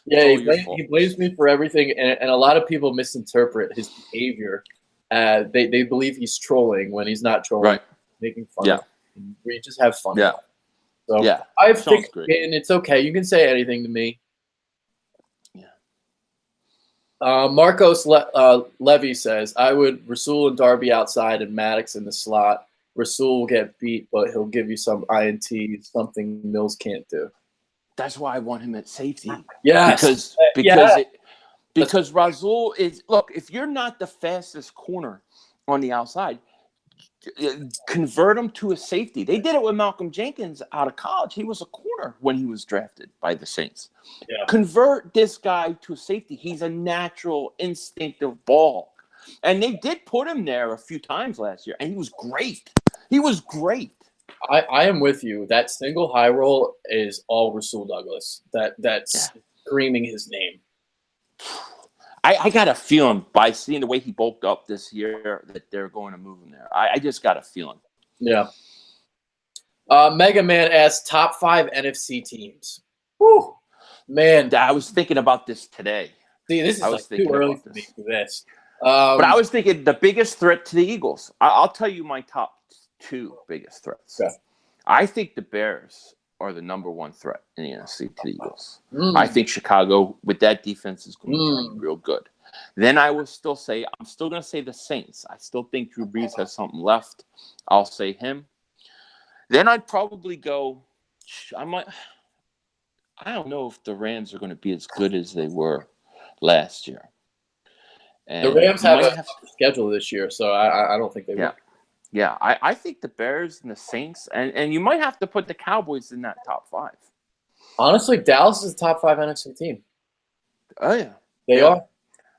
Yeah, he blames me for everything, and a lot of people misinterpret his behavior. They believe he's trolling when he's not trolling. Right. Making fun. Yeah. We just have fun. Yeah. So yeah. I've fixed it, and it's okay. You can say anything to me. Yeah. Marcos Levy says, I would Rasul and Darby outside and Maddox in the slot. Rasul will get beat, but he'll give you some INT, something Mills can't do. That's why I want him at safety. Yes. Because Rasul is, look, if you're not the fastest corner on the outside, convert him to a safety. They did it with Malcolm Jenkins out of college. He was a corner when he was drafted by the Saints. Yeah. Convert this guy to a safety. He's a natural, instinctive ball. And they did put him there a few times last year, and he was great. He was great. I am with you. That single high roll is all Rasul Douglas. That's screaming his name. I got a feeling by seeing the way he bulked up this year that they're going to move him there. I just got a feeling. Yeah. Mega Man asks top 5 NFC teams. Whew. Man. I was thinking about this today. See, this is like too early for me for this. But I was thinking the biggest threat to the Eagles. I'll tell you my top 2 biggest threats. Yeah. I think the Bears are the number 1 threat in the NFC to the Eagles. I think Chicago, with that defense, is going to be real good. Then I'm still going to say the Saints. I still think Drew Brees has something left. I'll say him. Then I'd probably go, I don't know if the Rams are going to be as good as they were last year. And the Rams have a schedule this year, so I don't think they will. Yeah, I think the Bears and the Saints, and you might have to put the Cowboys in that top 5. Honestly, Dallas is a top 5 NFC team. Oh yeah, They are.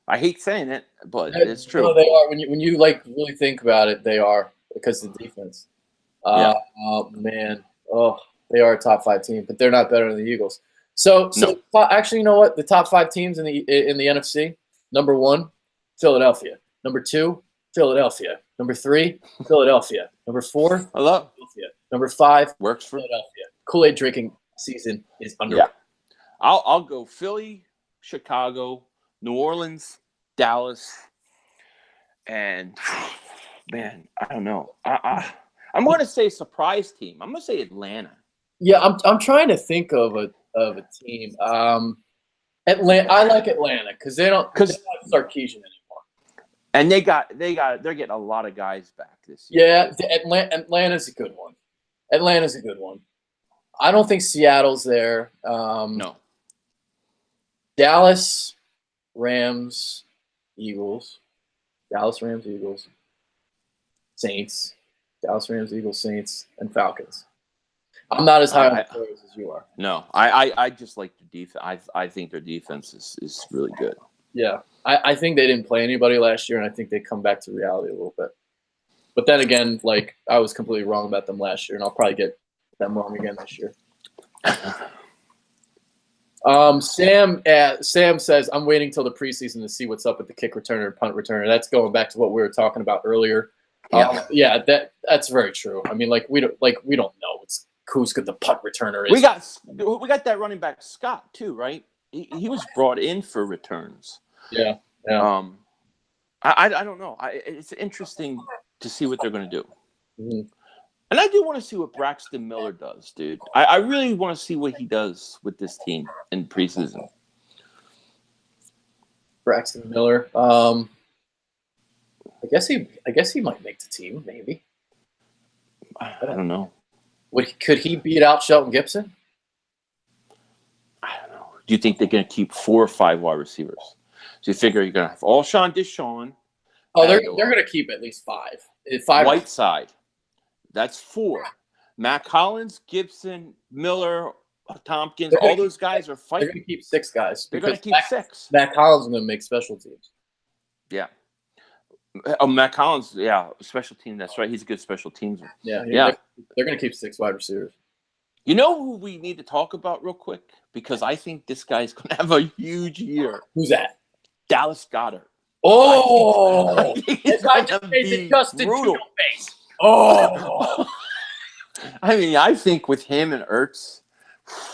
I hate saying it, but it's true. No, they are. When you like really think about it, they are because of the defense. Yeah. Oh man, they are a top 5 team, but they're not better than the Eagles. So actually, you know what? The top 5 teams in the NFC: number 1, Philadelphia; number 2, Philadelphia; number 3, Philadelphia; number 4, Hello. Philadelphia; number 5, Works for Philadelphia. Kool-Aid drinking season is underway. Yeah. I'll go Philly, Chicago, New Orleans, Dallas, and man, I don't know. I'm going to say surprise team. I'm going to say Atlanta. Yeah, I'm trying to think of a team. Atlanta. I like Atlanta because they don't have Sarkisian anymore. And they're getting a lot of guys back this year. Yeah, Atlanta's a good one. Atlanta's a good one. I don't think Seattle's there. No. Dallas, Rams, Eagles. Dallas, Rams, Eagles. Saints. Dallas, Rams, Eagles, Saints, and Falcons. I'm not as high on the players as you are. No, I just like the defense. I think their defense is really good. Yeah, I think they didn't play anybody last year, and I think they come back to reality a little bit. But then again, like I was completely wrong about them last year, and I'll probably get them wrong again this year. Sam says, I'm waiting till the preseason to see what's up with the kick returner and punt returner. That's going back to what we were talking about earlier. Yeah, that's very true. I mean, we don't know who's good the punt returner is. We got that running back Scott too, right? He was brought in for returns. Yeah. I don't know. It's interesting to see what they're going to do. Mm-hmm. And I do want to see what Braxton Miller does, dude. I really want to see what he does with this team in preseason. Braxton Miller. I guess he might make the team, maybe. I don't know. Could he beat out Shelton Gibson? I don't know. Do you think they're going to keep 4 or 5 wide receivers? So you figure you're going to have Alshon Deshaun. Oh, they're going to keep at least 5. 5 Whiteside. That's 4. Matt Collins, Gibson, Miller, Tompkins, all those guys are fighting. They're going to keep 6 guys. They're going to keep 6. Matt Collins is going to make special teams. Yeah. Oh, Matt Collins, special team. That's right. He's a good special teamer. Yeah. They're going to keep 6 wide receivers. You know who we need to talk about real quick? Because I think this guy's going to have a huge year. Who's that? Dallas Goedert. Oh! I just made the Justin Trudeau face. Oh! I mean, I think with him and Ertz,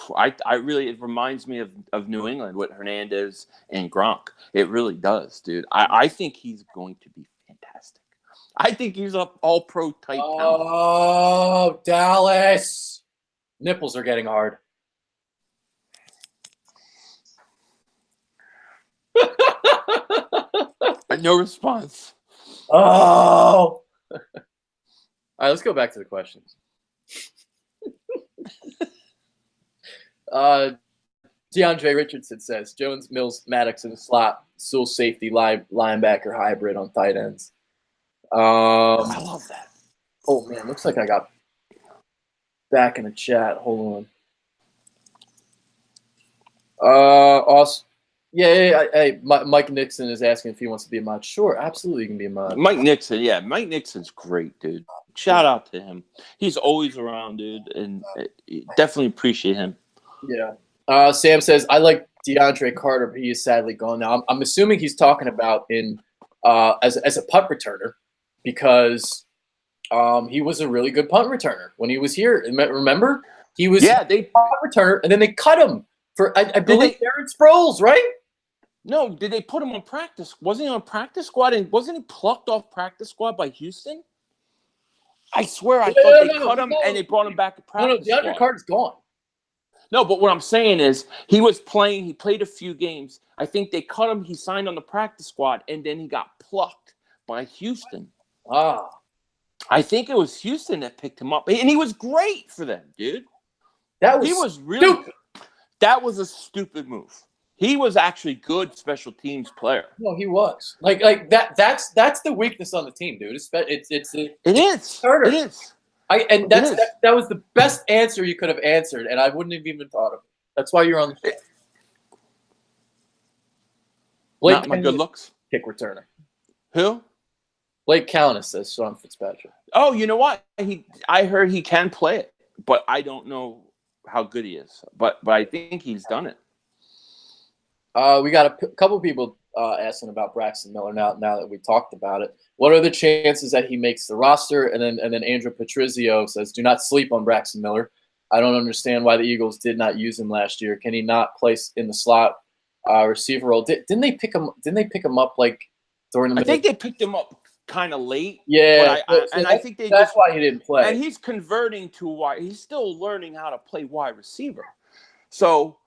it reminds me of New England with Hernandez and Gronk. It really does, dude. I think he's going to be fantastic. I think he's an all-pro type talent. Oh, Dallas. Nipples are getting hard. No response. Oh. All right, let's go back to the questions. DeAndre Richardson says, Jones, Mills, Maddox in the slot, Sewell safety, linebacker hybrid on tight ends. I love that. Oh, man, looks like I got back in the chat. Hold on. Also, Mike Nixon is asking if he wants to be a mod. Sure, absolutely, he can be a mod. Mike Nixon, Mike Nixon's great, dude. Shout out to him. He's always around, dude, and definitely appreciate him. Yeah. Sam says, I like DeAndre Carter, but he is sadly gone now. I'm assuming he's talking about as a punt returner because he was a really good punt returner when he was here. Remember? He was a punt returner, and then they cut him for, I believe, Darren Sproles, right? No, did they put him on practice? Wasn't he on practice squad? And wasn't he plucked off practice squad by Houston? I swear I thought they cut him and they brought him back to practice. No, DeAndre Carter's gone. No, but what I'm saying is he was playing. He played a few games. I think they cut him. He signed on the practice squad, and then he got plucked by Houston. I think it was Houston that picked him up, and he was great for them, dude. He was really stupid. That was a stupid move. He was actually good special teams player. No, he was like that. That's the weakness on the team, dude. It is. It is. That was the best answer you could have answered, and I wouldn't have even thought of it. That's why you're on the show. Blake Not my good looks. Kick returner. Who? Blake Callis says Sean Fitzpatrick. Oh, you know what? I heard he can play it, but I don't know how good he is. But I think he's done it. We got a couple people asking about Braxton Miller now that we talked about it. What are the chances that he makes the roster? And then Andrew Patrizio says, do not sleep on Braxton Miller. I don't understand why the Eagles did not use him last year. Can he not place in the slot receiver role? Didn't they pick him up like during the middle? I think they picked him up kind of late. Yeah, I think that's why he didn't play. And he's converting to wide. He's still learning how to play wide receiver. So,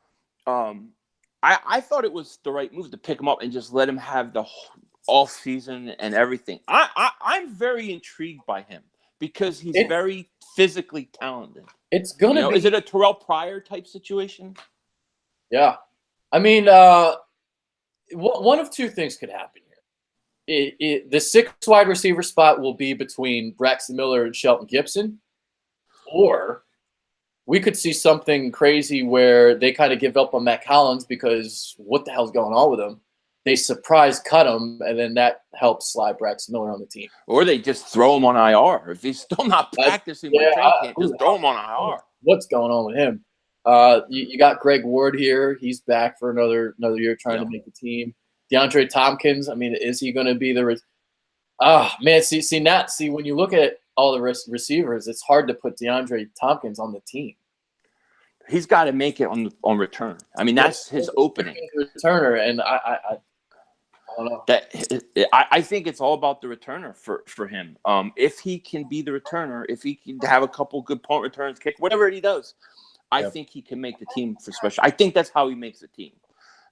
I thought it was the right move to pick him up and just let him have the off season and everything. I'm very intrigued by him because he's very physically talented. It's gonna be. Is it a Terrell Pryor type situation? Yeah, I mean, one of two things could happen here. The sixth wide receiver spot will be between Braxton Miller and Shelton Gibson, or we could see something crazy where they kind of give up on Matt Collins because what the hell's going on with him? They surprise cut him, and then that helps slide Braxton Miller on the team. Or they just throw him on IR. If he's still not practicing with training camp, just throw him on IR. What's going on with him? You got Greg Ward here. He's back for another year trying to make the team. DeAndre Tompkins, I mean, is he going to be the man, see, when you look at all the receivers, it's hard to put DeAndre Tompkins on the team. He's got to make it on return. I mean, that's his opening. Returner, and I don't know. I think it's all about the returner for him. If he can be the returner, if he can have a couple good punt returns, kick, whatever he does, I think he can make the team for special. I think that's how he makes the team.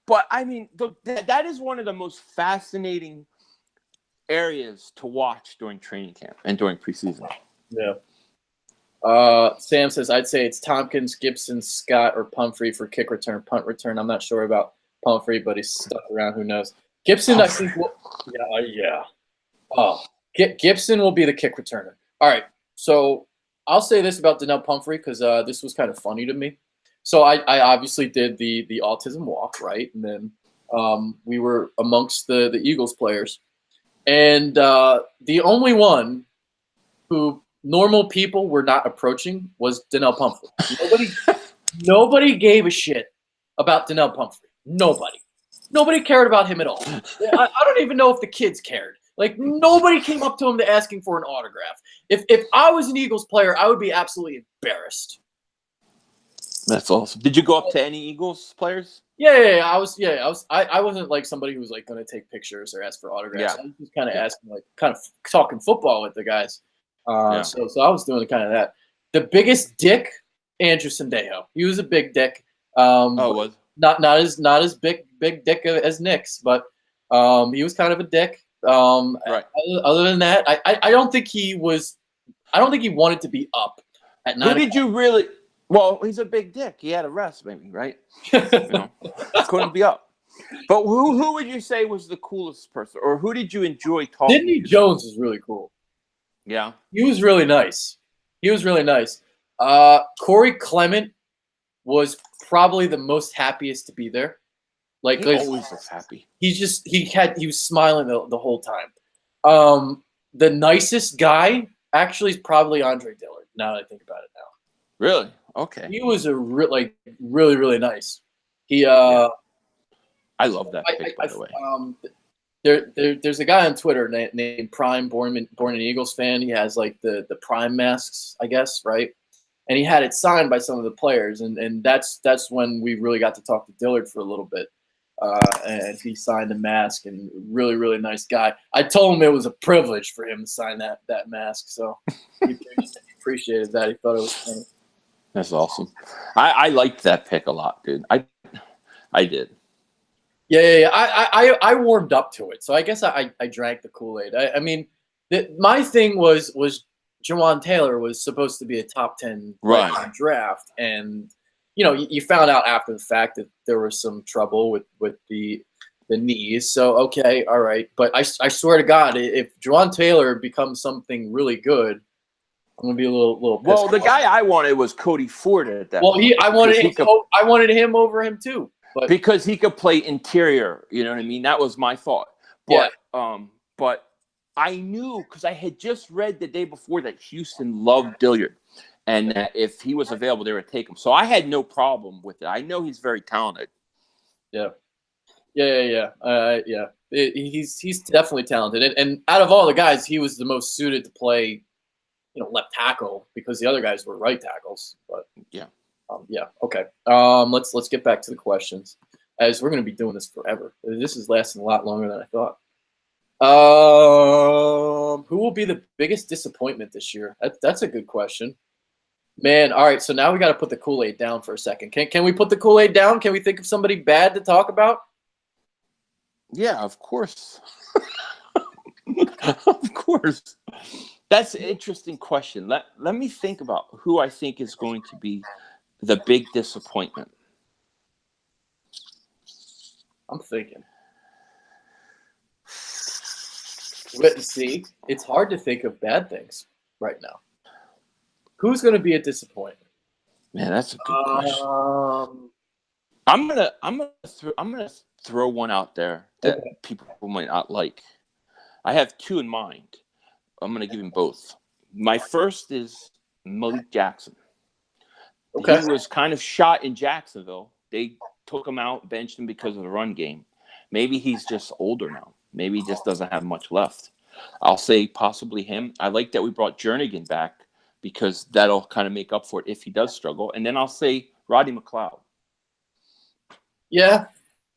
But, I mean, that is one of the most fascinating areas to watch during training camp and during preseason. Yeah. Sam says, I'd say it's Tompkins, Gibson, Scott, or Pumphrey for kick return, punt return. I'm not sure about Pumphrey, but he's stuck around. Who knows? Gibson, I think Gibson will be the kick returner. All right. So I'll say this about Donnell Pumphrey because this was kind of funny to me. So I obviously did the autism walk, right? And then we were amongst the Eagles players. And the only one who normal people were not approaching was Donnell Pumphrey. Nobody gave a shit about Donnell Pumphrey. Nobody cared about him at all. I don't even know if the kids cared. Like, nobody came up to him to asking for an autograph. If I was an Eagles player, I would be absolutely embarrassed. That's awesome. Did you go up to any Eagles players? Yeah. I wasn't like somebody who was like going to take pictures or ask for autographs. Yeah. I was just kind of asking, like, kind of talking football with the guys. So I was doing kind of that. The biggest dick, Andrew Sendejo. He was a big dick. Was not as big dick as Nick's, but he was kind of a dick. Right. Other than that, I don't think he was. I don't think he wanted to be up at 9 o'clock. Who did you really? Well, he's a big dick. He had a rest, maybe, right? Couldn't be up. But who would you say was the coolest person, or who did you enjoy talking? Sidney Jones was really cool. Yeah, he was really nice. Corey Clement was probably the most happiest to be there. Like, he always looks happy. He was smiling the whole time. The nicest guy actually is probably Andre Dillard. Now that I think about it now. Really? Okay. He was really, really nice. I love that pick, by the way. There's a guy on Twitter named Prime, born an Eagles fan. He has like the Prime masks, I guess, right? And he had it signed by some of the players, and that's when we really got to talk to Dillard for a little bit. And he signed the mask, and really nice guy. I told him it was a privilege for him to sign that mask, so he appreciated that. He thought it was funny. That's awesome. I liked that pick a lot, dude. I did. Yeah. I warmed up to it, so I guess I drank the Kool-Aid. I mean, my thing was Jawan Taylor was supposed to be a top 10 draft, and you found out after the fact that there was some trouble with the knees. So okay, all right, but I swear to God, if Jawan Taylor becomes something really good, I'm gonna be a little. Well, the guy I wanted was Cody Ford at that. Well, point, I wanted him over him too, but because he could play interior. You know what I mean? That was my thought. But but I knew because I had just read the day before that Houston loved Dilliard, and that if he was available, they would take him. So I had no problem with it. I know he's very talented. Yeah. He's definitely talented, and out of all the guys, he was the most suited to play, left tackle because the other guys were right tackles. But okay. Let's get back to the questions, as we're going to be doing this forever. This is lasting a lot longer than I thought. Who will be the biggest disappointment this year? That's a good question. Man, all right, so now we got to put the Kool-Aid down for a second. Can we put the Kool-Aid down? Can we think of somebody bad to talk about? Yeah, of course. Of course. That's an interesting question. Let me think about who I think is going to be the big disappointment. I'm thinking. But see, it's hard to think of bad things right now. Who's going to be a disappointment? Man, that's a good question. I'm gonna throw one out there that people might not like. I have two in mind. I'm gonna give him both. My first is Malik Jackson. Okay. He was kind of shot in Jacksonville. They took him out, benched him because of the run game. Maybe he's just older now. Maybe he just doesn't have much left. I'll say possibly him. I like that we brought Jernigan back because that'll kind of make up for it if he does struggle. And then I'll say Roddy McLeod. Yeah.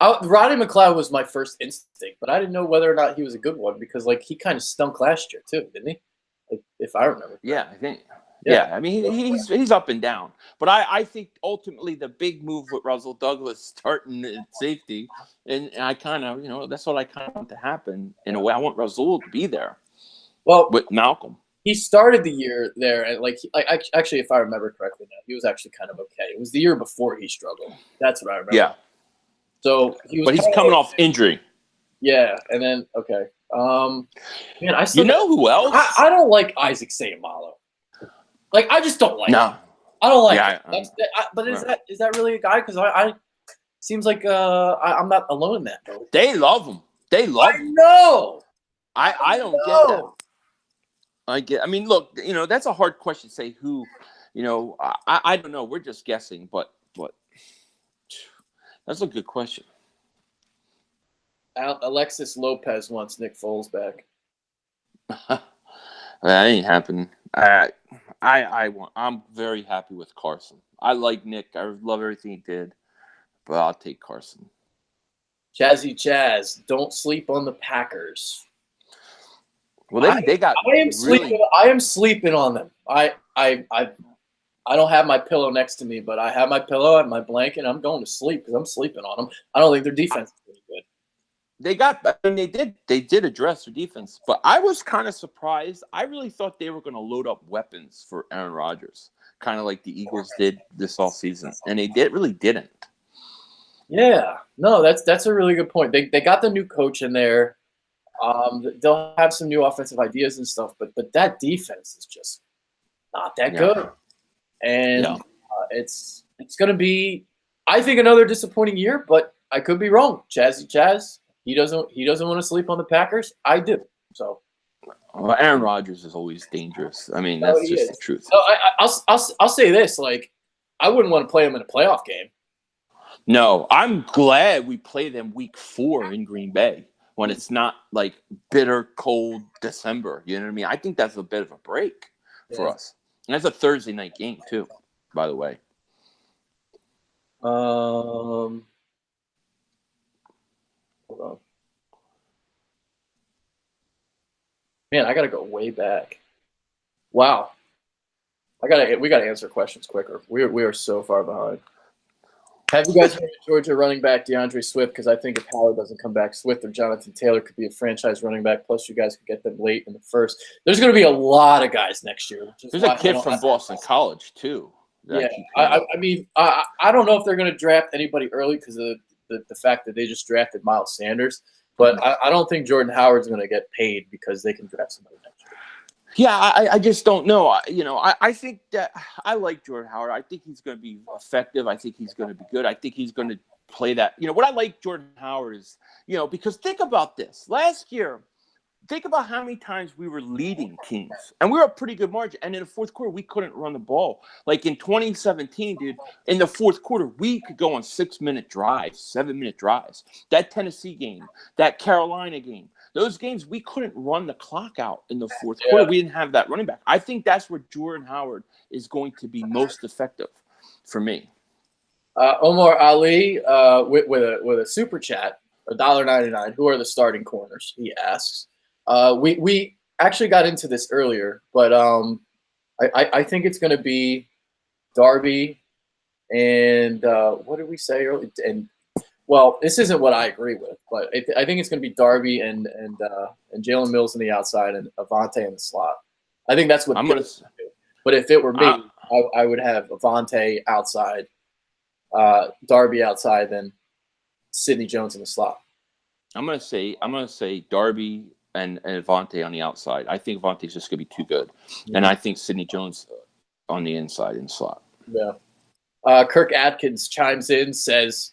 Roddy McLeod was my first instinct, but I didn't know whether or not he was a good one because, he kind of stunk last year too, didn't he? If I remember. Yeah, I think. Yeah, I mean, he's up and down. But I think ultimately the big move with Russell Douglas starting at safety, and I kind of, that's what I kind of want to happen in a way. I want Russell to be there. Well, with Malcolm. He started the year there, and actually, if I remember correctly now, he was actually kind of okay. It was the year before he struggled. That's what I remember. Yeah. So he's coming off injury. Yeah, and then man, I still who else? I don't like Isaac Seumalo. I just don't like him. I don't like him. But is that really a guy? Because I seems like I'm not alone in that. Though. They love him. They love him. No, I don't get that. I mean, look, that's a hard question to say who, I don't know. We're just guessing, but that's a good question. Alexis Lopez wants Nick Foles back. That ain't happening. I'm very happy with Carson. I like Nick. I love everything he did, but I'll take Carson. Chazzy Chaz, don't sleep on the Packers. Well, they got. I am sleeping on them. I don't have my pillow next to me, but I have my pillow and my blanket. I'm going to sleep because I'm sleeping on them. I don't think their defense is pretty good. They did address their defense, but I was kind of surprised. I really thought they were going to load up weapons for Aaron Rodgers, kind of like the Eagles did this offseason, and they really didn't. Yeah, no, that's a really good point. They got the new coach in there. They'll have some new offensive ideas and stuff, but that defense is just not that good, and it's going to be, I think, another disappointing year. But I could be wrong. Chazzy Chaz, he doesn't want to sleep on the Packers. I do. So, well, Aaron Rodgers is always dangerous. I mean, that's just the truth. So I'll say this: I wouldn't want to play him in a playoff game. No, I'm glad we play them week 4 in Green Bay when it's not bitter cold December. You know what I mean? I think that's a bit of a break for us. And that's a Thursday night game too, by the way. Hold on. Man, I gotta go way back. Wow. We gotta answer questions quicker. We are so far behind. Have you guys heard of Georgia running back DeAndre Swift? Because I think if Howard doesn't come back, Swift or Jonathan Taylor could be a franchise running back. Plus, you guys could get them late in the first. There's going to be a lot of guys next year. There's a kid from Boston College, too. Yeah, I mean, I don't know if they're going to draft anybody early because of the fact that they just drafted Miles Sanders. But I don't think Jordan Howard's going to get paid because they can draft somebody next year. Yeah, I just don't know. I think that I like Jordan Howard. I think he's going to be effective. I think he's going to be good. I think he's going to play that. What I like Jordan Howard is, because think about this. Last year, think about how many times we were leading teams, and we were a pretty good margin. And in the fourth quarter, we couldn't run the ball. Like in 2017, dude, in the fourth quarter, we could go on 6-minute drives, 7-minute drives. That Tennessee game, that Carolina game, those games, we couldn't run the clock out in the fourth quarter. We didn't have that running back. I think that's where Jordan Howard is going to be most effective for me. Omar Ali with a super chat, $1.99. Who are the starting corners? He asks. We actually got into this earlier, but I think it's going to be Darby and what did we say earlier? And well, this isn't what I agree with, but I think it's going to be Darby and Jalen Mills on the outside and Avante in the slot. I think that's what I'm going to do. But if it were me, I would have Avante outside, Darby outside, then Sidney Jones in the slot. I'm gonna say Darby and Avante on the outside. I think Avante's just gonna be too good, and I think Sidney Jones on the inside in the slot. Yeah. Kirk Atkins chimes in, says,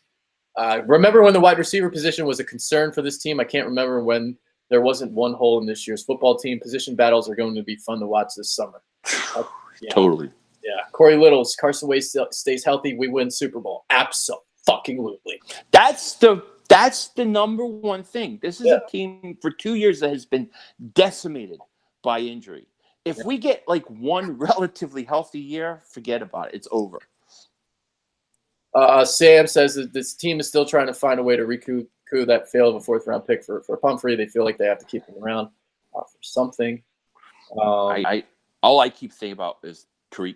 "Remember when the wide receiver position was a concern for this team? I can't remember when there wasn't one hole in this year's football team. Position battles are going to be fun to watch this summer." Totally. Yeah. Corey Littles, Carson Wentz stays healthy, we win Super Bowl. Absolutely. That's the number one thing. This is a team for 2 years that has been decimated by injury. If we get like one relatively healthy year, forget about it. It's over. Sam says that this team is still trying to find a way to recoup that fail of a fourth-round pick for Pumphrey. They feel like they have to keep him around for something. All I keep thinking about is Tariq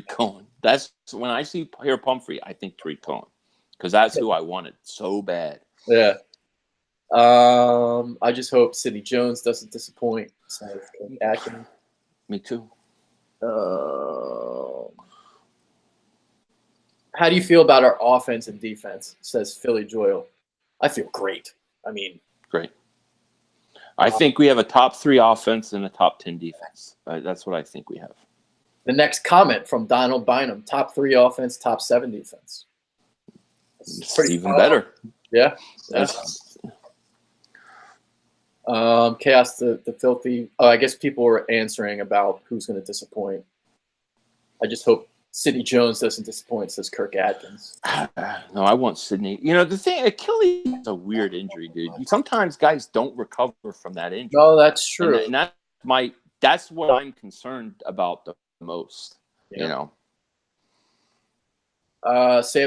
Cohen. That's when I hear Pumphrey, I think Tariq Cohen, because that's who I wanted so bad. Yeah. I just hope Sidney Jones doesn't disappoint. Me too. How do you feel about our offense and defense? Says Philly Joyle. I feel great. Great. I think we have a top 3 offense and a top 10 defense. That's what I think we have. The next comment from Donald Bynum: top 3 offense, top 7 defense. It's even better. Yeah. Chaos the filthy. I guess people were answering about who's going to disappoint. I just hope Sidney Jones doesn't disappoint, says Kirk Atkins. No, I want Sidney. The thing, Achilles is a weird injury, dude. Sometimes guys don't recover from that injury. No, that's true. And that's what I'm concerned about the most. Sam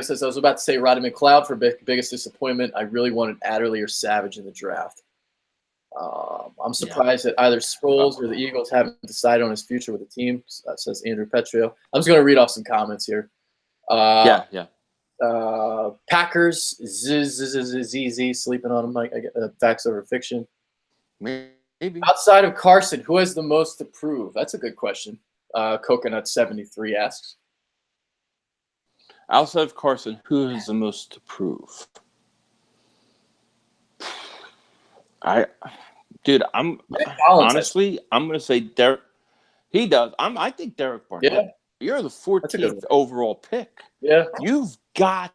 says, I was about to say Roddy McLeod for biggest disappointment. I really wanted Adderley or Savage in the draft. I'm surprised that either Sproles or the Eagles haven't decided on his future with the team, says Andrew Petrio. I'm just going to read off some comments here. Packers, ZZ, sleeping on him, like facts over fiction. Maybe. Outside of Carson, who has the most to prove? That's a good question. Coconut 73 asks. Outside of Carson, who has the most to prove? I'm honestly, I'm going to say Derek. He does. I think Derek Barnett. Yeah. You're the 14th overall pick. Yeah. You've got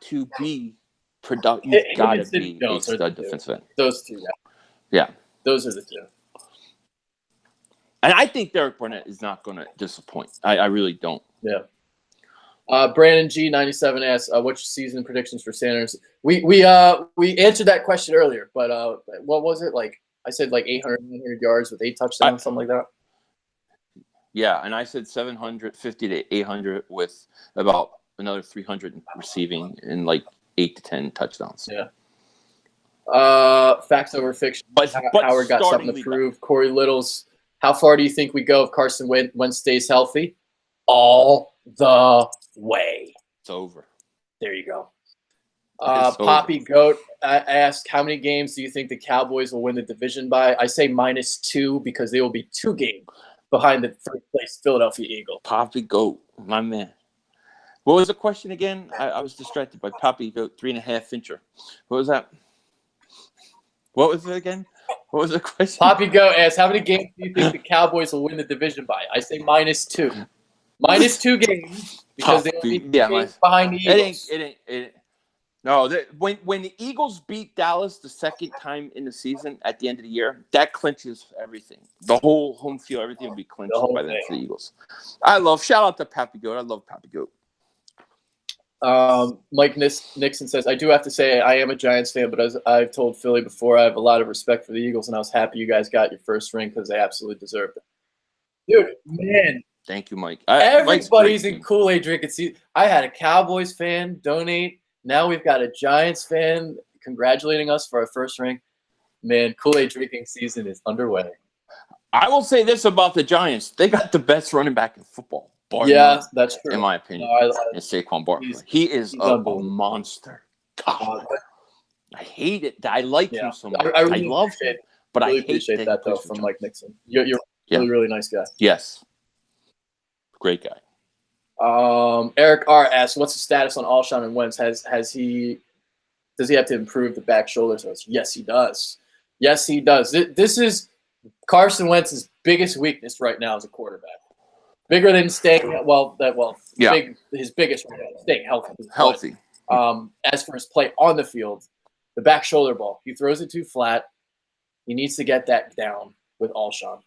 to be productive. You've got to be a stud defensive end. Those two. Yeah. Those are the two. And I think Derek Barnett is not going to disappoint. I really don't. Yeah. Brandon G97 asks, "What's your season predictions for Sanders?" We answered that question earlier, but what was it like? I said like 800 yards with 8 touchdowns, something like that. Yeah, and I said 750 to 800 with about another 300 receiving and like 8 to 10 touchdowns. Yeah. Facts over fiction. But Howard got something to prove. Corey Littles, how far do you think we go if Carson Wentz stays healthy? All the way. It's over. There you go. Poppy Goat asked, how many games do you think the Cowboys will win the division by? I say -2 because they will be 2 games behind the first place Philadelphia Eagles. Poppy Goat, my man. What was the question again? I was distracted by Poppy Goat, 3.5 incher. What was that? What was it again? What was the question? Poppy Go asks, how many games do you think the Cowboys will win the division by? I say -2. -2 games because they will be games behind the Eagles. It ain't. No, when the Eagles beat Dallas the second time in the season at the end of the year, that clinches everything. The whole home field, everything will be clinched by the Eagles. Shout out to Pappy Goat. I love Pappy Goat. Mike Nixon says, I do have to say I am a Giants fan, but as I've told Philly before, I have a lot of respect for the Eagles, and I was happy you guys got your first ring because they absolutely deserved it. Dude, man. Thank you, Mike. Everybody's in Kool-Aid drinking season. I had a Cowboys fan donate. Now we've got a Giants fan congratulating us for our first ring. Man, Kool-Aid drinking season is underway. I will say this about the Giants. They got the best running back in football. That's true. In my opinion. It's Saquon Barkley. He is a monster. God. I hate it. I like him so much. I love him. But I appreciate that, though, from Mike Nixon. You're really, really nice guy. Yes. Great guy. Eric R. asks, what's the status on Alshon and Wentz? Does he have to improve the back shoulder? So yes, he does. Yes, he does. This is Carson Wentz's biggest weakness right now as a quarterback. Bigger than staying his biggest right now, staying healthy. As for his play on the field, the back shoulder ball, he throws it too flat. He needs to get that down with Alshon.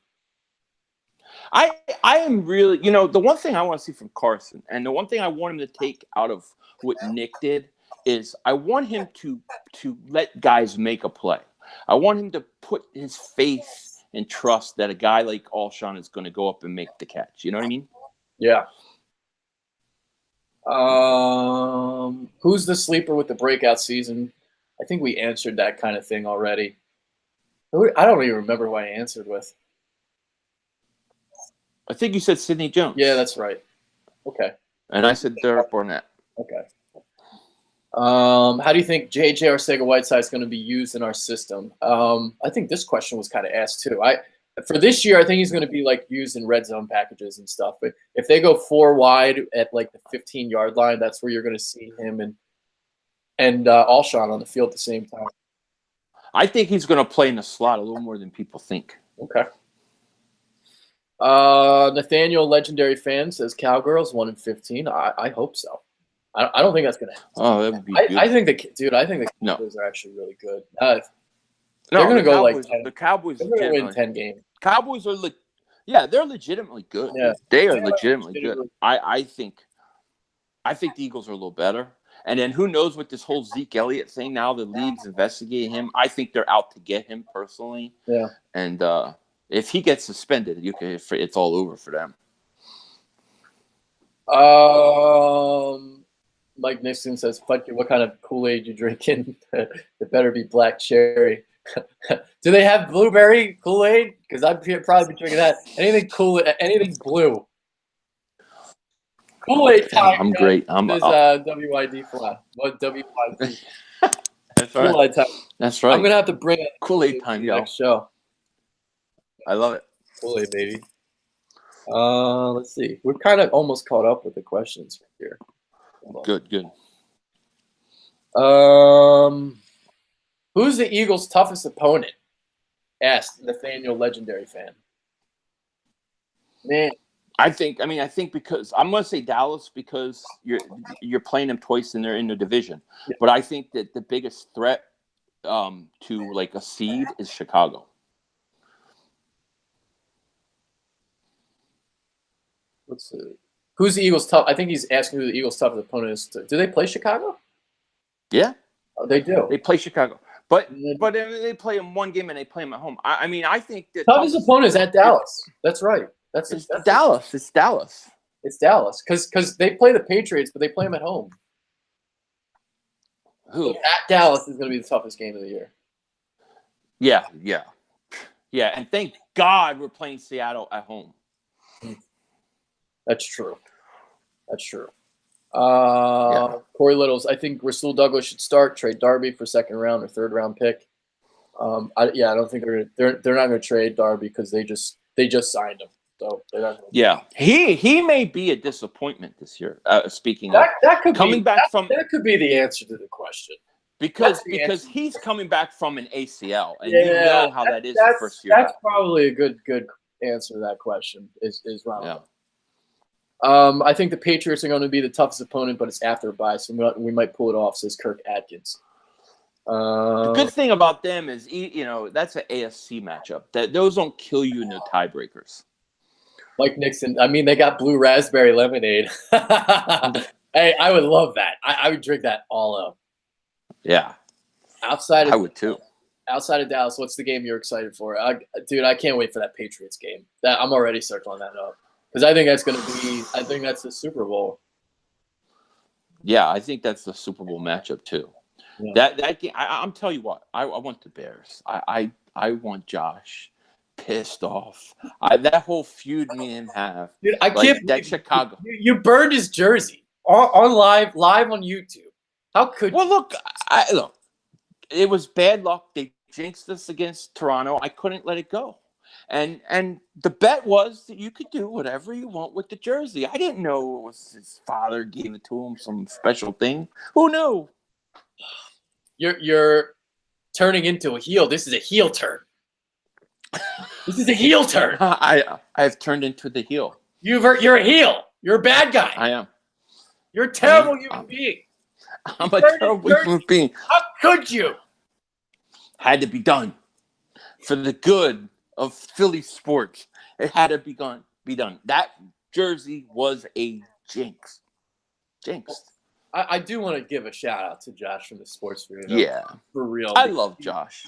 I am really, the one thing I want to see from Carson, and the one thing I want him to take out of what Nick did is I want him to let guys make a play. I want him to put his faith and trust that a guy like Alshon is going to go up and make the catch. You know what I mean? Yeah. Who's the sleeper with the breakout season? I think we answered that kind of thing already. I don't even remember who I answered with. I think you said Sidney Jones. Yeah, that's right. Okay. And I said Derek Barnett. Okay. How do you think J.J. Arcega-Whiteside is going to be used in our system? I think this question was kind of asked too. For this year, I think he's going to be used in red zone packages and stuff. But if they go 4 wide at the 15-yard line, that's where you're going to see him and Alshon on the field at the same time. I think he's going to play in the slot a little more than people think. Okay. Nathaniel, legendary fan, says Cowgirls 1-15. I hope so. I don't think that's gonna happen. Oh, that would be good. I think the Cowboys are actually really good. They're gonna go Cowboys, 10. The Cowboys are gonna win 10 games. Cowboys are they're legitimately good. Yeah. They are legitimately good. I think the Eagles are a little better. And then who knows with this whole Zeke Elliott thing now, the league's investigating him. I think they're out to get him personally. Yeah. And if he gets suspended, it's all over for them. Mike Nixon says, "Fuck you! What kind of Kool-Aid you drinking? It better be black cherry." Do they have blueberry Kool-Aid? Because I'd probably be drinking that. Anything cool, anything blue. Kool-Aid time. I'm great. I'm WID flat. What WID? That's right. Kool-Aid time. That's right. I'm gonna have to bring it Kool-Aid time, yo. Next show. I love it. Kool-Aid, baby. Let's see. We're kind of almost caught up with the questions here. Good. Who's the Eagles' toughest opponent? Asked Nathaniel, legendary fan. Man, I think because I'm going to say Dallas because you're playing them twice and they're in the division. Yeah. But I think that the biggest threat to a seed is Chicago. Let's see. Who's the Eagles' tough? I think he's asking who the Eagles' toughest opponent is. Do they play Chicago? Yeah. Oh, they do. They play Chicago. But they play them one game and they play them at home. I think that toughest opponent is at Dallas. That's right. That's Dallas. It's Dallas. It's Dallas because they play the Patriots, but they play them at home. Who? So at Dallas is going to be the toughest game of the year. Yeah. And thank God we're playing Seattle at home. That's true. Corey Littles, I think Rasul Douglas should start. Trade Darby for second round or third round pick. I don't think they're not going to trade Darby because they just signed him. So they're not gonna he may be a disappointment this year. Speaking of that could coming be, back from that could be the answer to the question. Because he's coming back from an ACL, and you know how that is the first year. That's probably a good answer to that question. Is Ronald? Yeah. I think the Patriots are going to be the toughest opponent, but it's after a bye, so we might pull it off. Says Kirk Atkins. The good thing about them is, that's an AFC matchup. That those don't kill you in the tiebreakers. Mike Nixon. I mean, they got blue raspberry lemonade. Hey, I would love that. I would drink that all up. Yeah, I would too. Outside of Dallas, what's the game you're excited for? Dude, I can't wait for that Patriots game. I'm already circling that up because I think that's going to be. I think that's the Super Bowl. Yeah, I think that's the Super Bowl matchup too. Yeah. That game, I'm telling you what, I want the Bears. I want Josh pissed off. That whole feud me and him have. Dude, I can't. That Chicago. You burned his jersey on live on YouTube. How could? Well, look, it was bad luck. They jinxed us against Toronto. I couldn't let it go. And the bet was that you could do whatever you want with the jersey. I didn't know it was his father gave it to him, some special thing. Who knew? You're turning into a heel. This is a heel turn. This is a heel turn. I've turned into the heel. You're a heel. You're a bad guy. I am. You're a terrible human being. I'm a terrible human being. How could you? Had to be done for the good of Philly sports. It had to be done. That jersey was a jinx. I do want to give a shout out to Josh from the Sports Video. Yeah, for real. I love Josh.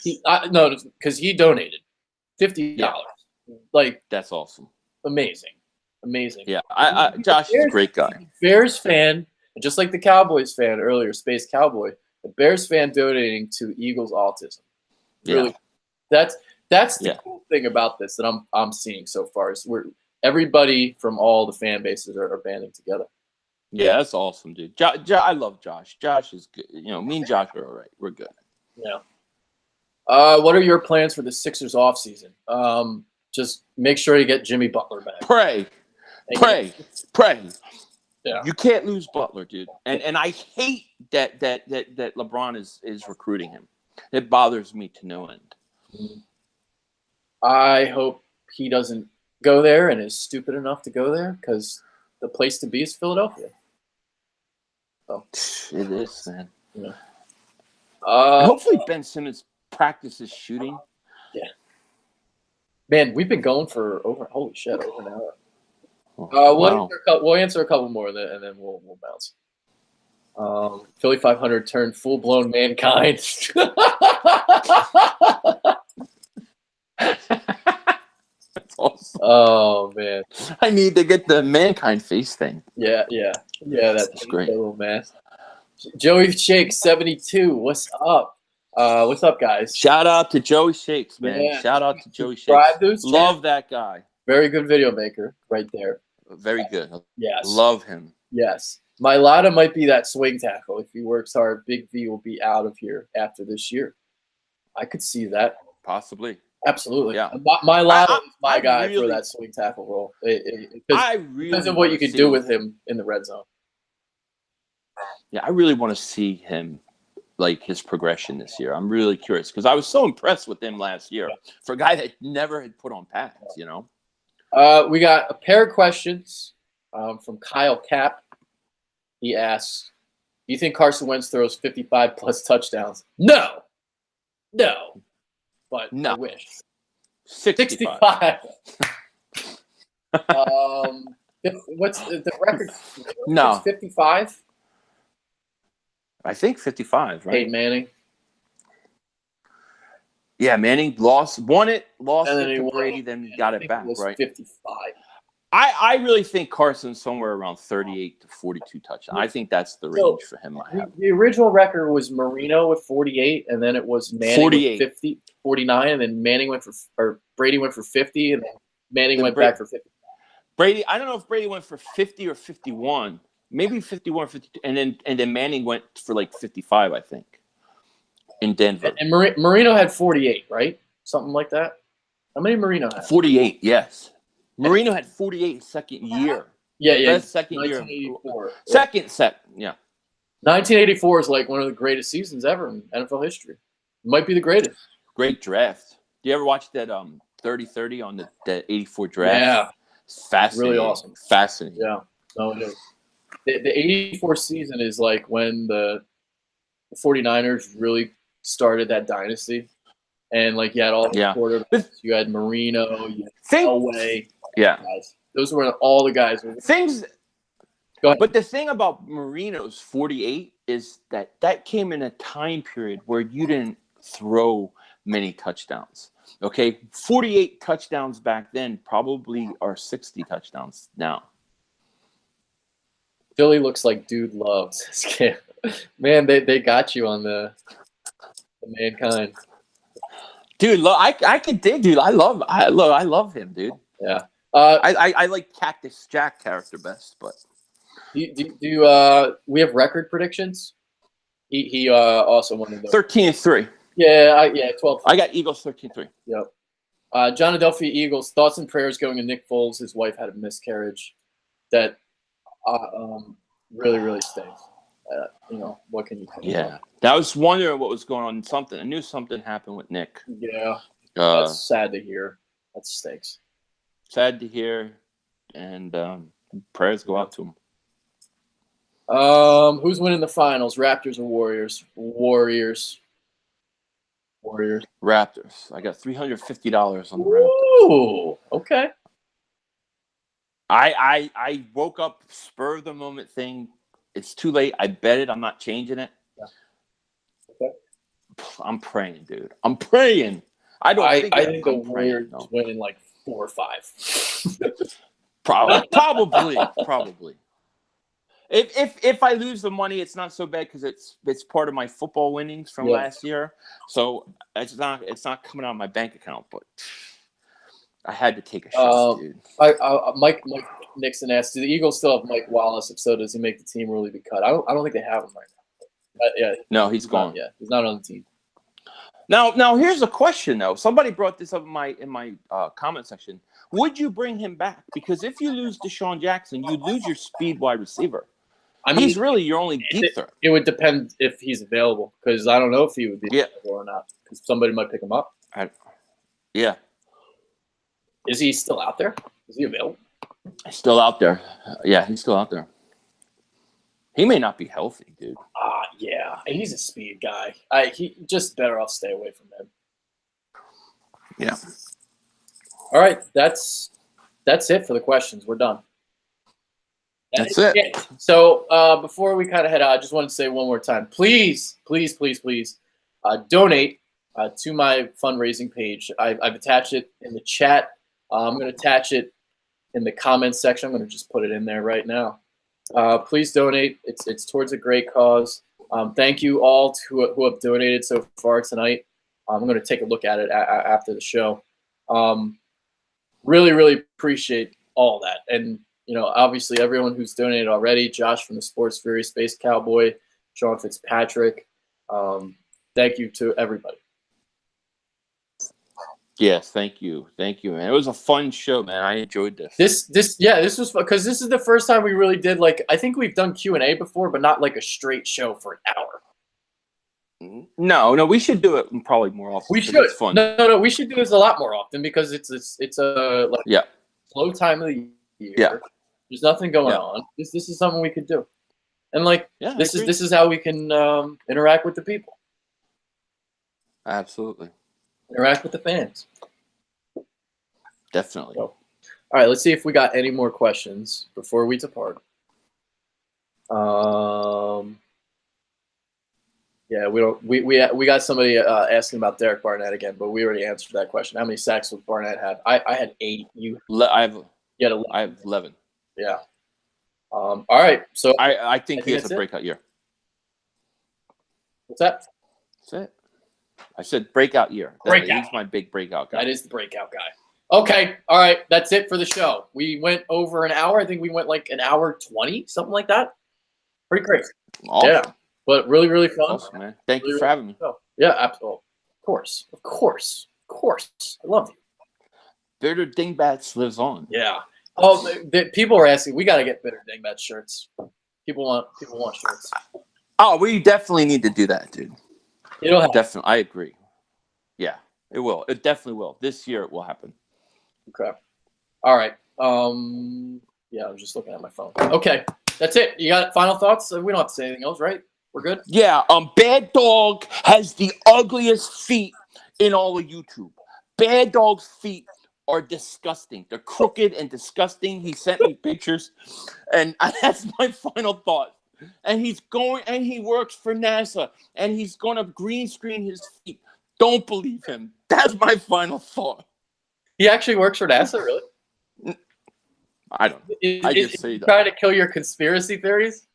No, because he donated $50. Yeah. Like that's awesome. Amazing. Yeah, Josh is a great guy. Bears fan. Just like the Cowboys fan earlier, Space Cowboy, the Bears fan donating to Eagles Autism. Really, that's the cool thing about this that I'm seeing so far is everybody from all the fan bases are banding together. Yeah, that's awesome, dude. I love Josh. Josh is good. Me and Josh are all right. We're good. Yeah. What are your plans for the Sixers off season? Just make sure you get Jimmy Butler back. Pray. Yeah. You can't lose Butler, dude. And I hate that LeBron is recruiting him. It bothers me to no end. I hope he doesn't go there and is stupid enough to go there because the place to be is Philadelphia. So. It is, man. Yeah. Hopefully Ben Simmons practices shooting. Yeah. Man, we've been going for over an hour. We'll answer a couple more, and then we'll bounce. Philly.500 turned full-blown mankind. That's awesome. Oh man, I need to get the mankind face thing. Yeah. That's great. Little mask. Joey Shake 72. What's up? What's up, guys? Shout out to Joey Shakes, man. Yeah. Shout out to Joey Shakes. Love that guy. Very good video maker, right there. Very good. Yes. Love him. Yes. Mailata might be that swing tackle. If he works hard, Big V will be out of here after this year. I could see that. Possibly. Absolutely. Yeah. Mailata is my guy for that swing tackle role. Because of what you can do with him in the red zone. Yeah, I really want to see him, like his progression this year. I'm really curious because I was so impressed with him last year for a guy that never had put on pads, We got a pair of questions from Kyle Cap. He asks, do you think Carson Wentz throws 55-plus touchdowns? No. But no. I wish. 65. What's the record? No. 55? I think 55, right? Peyton Manning. Yeah, Manning lost it to Brady, then got it back, right? 55. I really think Carson's somewhere around 38 to 42 touchdowns. I think that's the range for him. The original record was Marino with 48, and then it was Manning with 50, 49, and then Brady went for 50, and then Manning went back for 50. Brady, I don't know if Brady went for 50 or 51, maybe 51 or 52, and then Manning went for like 55, I think, in Denver. And Marino had 48, right? Something like that. How many Marino had? 48, yes. Marino had 48 second year. Yeah. Best second year. 1984. Second set, yeah. 1984 is like one of the greatest seasons ever in NFL history. It might be the greatest. Great draft. Do you ever watch that 30-30 on the 84 draft? Yeah. It's fascinating. Really awesome. Fascinating. Yeah. No, it is. The 84 season is like when the 49ers really started that dynasty. And like you had all the quarterbacks. You had Marino, you had Elway. Yeah. Guys. Those were all the guys. Things. Go ahead. But the thing about Marino's 48 is that came in a time period where you didn't throw many touchdowns. Okay, 48 touchdowns back then probably are 60 touchdowns now. Philly looks like dude loves this kid. Man, they got you on the mankind. Dude, look, I can dig, dude. I love him, dude. Yeah. I like Cactus Jack character best, but do we have record predictions? He also wanted to 13-3. Yeah, 12. I got Eagles 13-3. Yep. John Adelphi, Eagles. Thoughts and prayers going to Nick Foles. His wife had a miscarriage. That really, really stinks. What can you do? Yeah. I was wondering what was going on. I knew something happened with Nick. Yeah. That's sad to hear. That stinks. Sad to hear. And prayers go out to him. Who's winning the finals? Raptors or Warriors? Warriors. Raptors. I got $350 on the Raptors. Ooh, okay. I woke up, spur of the moment thing. It's too late. I bet it. I'm not changing it. Yeah. Okay. I'm praying, dude. I'm praying. I think the Warriors winning like 4 or 5. Probably. If I lose the money, it's not so bad because it's part of my football winnings from last year. So it's not coming out of my bank account, but I had to take a shot, dude. Mike Nixon asked, "Do the Eagles still have Mike Wallace? If so, does he make the team or will he be cut?" I don't think they have him right now. Yeah. No, he's gone. He's not on the team. Now here's a question though. Somebody brought this up in my comment section. Would you bring him back? Because if you lose Deshaun Jackson, you lose your speed wide receiver. I mean, he's really your only deep threat. It would depend if he's available, because I don't know if he would be available or not. Because somebody might pick him up. Yeah. Is he still out there? Is he available? He's still out there. Yeah, he's still out there. He may not be healthy, dude. Yeah. He's a speed guy. He just better off stay away from him. Yeah. All right. That's it for the questions. We're done. That's it. So before we kind of head out, I just wanted to say one more time, please donate to my fundraising page. I've attached it in the chat. I'm going to attach it in the comments section. I'm going to just put it in there right now. Please donate. It's towards a great cause. Thank you all who have donated so far tonight. I'm going to take a look at it after the show. Really, really appreciate all that. And obviously everyone who's donated already, Josh from the Sports Fury, Space Cowboy, Sean Fitzpatrick. Thank you to everybody. Yes, thank you, man. It was a fun show, man. I enjoyed this. This was fun because this is the first time we really did I think we've done Q&A before, but not like a straight show for an hour. No, we should do it probably more often. We should. It's fun. No, we should do this a lot more often because it's a slow time of the year. Yeah. There's nothing going on. This is something we could do, and this is how we can interact with the people. Absolutely. Interact with the fans. Definitely. So, all right, let's see if we got any more questions before we depart. Yeah, we got somebody asking about Derek Barnett again, but we already answered that question. How many sacks would Barnett have? I had 8. I have 11. I have 11. Yeah. All right. So I think he has a breakout year. What's that? That's it. I said breakout year. He's my big breakout guy. That is the breakout guy. Okay. All right. That's it for the show. We went over an hour. I think we went like an hour 20, something like that. Pretty crazy. Awesome. Yeah. But really, really fun. Awesome, man. Thank you for having me. Yeah, absolutely. Of course. I love you. Bitter Dingbats lives on. Yeah. Oh, people are asking. We got to get Bitter Dingbats shirts. People want shirts. Oh, we definitely need to do that, dude. It'll happen. Definitely, I agree. Yeah, it will. It definitely will. This year, it will happen. Okay. All right. Yeah, I'm just looking at my phone. Okay, that's it. You got final thoughts? We don't have to say anything else, right? We're good. Yeah. Bad Dog has the ugliest feet in all of YouTube. Bad Dog's feet are disgusting. They're crooked and disgusting. He sent me pictures, and that's my final thought. And he works for NASA, and he's going to green screen his feet. Don't believe him. That's my final thought. He actually works for NASA, really? I don't know. I just say that. Trying to kill your conspiracy theories?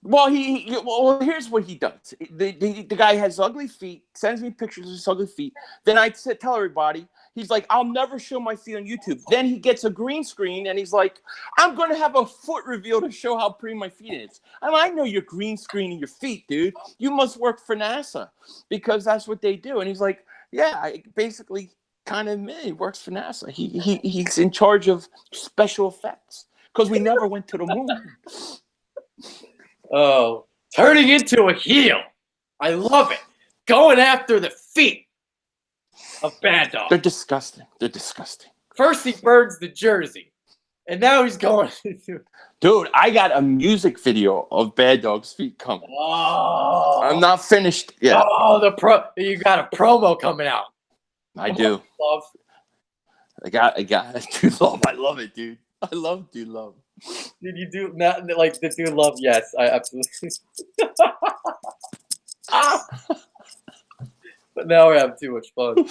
Well, here's what he does. The guy has ugly feet, sends me pictures of his ugly feet. Then I tell everybody, he's like, I'll never show my feet on YouTube. Then he gets a green screen, and he's like, I'm going to have a foot reveal to show how pretty my feet is. I know you're green screening your feet, dude. You must work for NASA because that's what they do. And he's like, yeah, basically kind of he works for NASA. He's in charge of special effects because we never went to the moon. Oh, turning into a heel. I love it. Going after the feet of Bad Dog. They're disgusting. They're disgusting. First he burns the jersey, and now he's going to... Dude, I got a music video of Bad Dog's feet coming. Oh. I'm not finished yet. Oh, you got a promo coming out. I do. Love. I got Dude Love. I love it, dude. I love Dude Love. Did you do not like the Dude Love? Yes, I absolutely. But now we're having too much fun.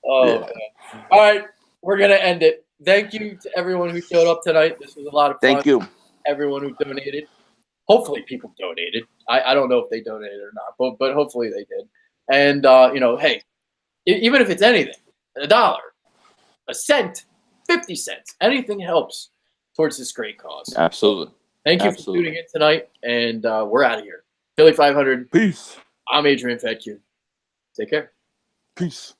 Oh, yeah. Man. All right, we're gonna end it. Thank you to everyone who showed up tonight. This was a lot of fun. Thank you. Everyone who donated. Hopefully, people donated. I don't know if they donated or not, but hopefully they did. And hey, even if it's anything, $1, a cent, 50 cents, anything helps towards this great cause. Absolutely. Thank you for tuning in tonight, and we're out of here. Philly 500. Peace. I'm Adrian Fedkiw. Take care. Peace.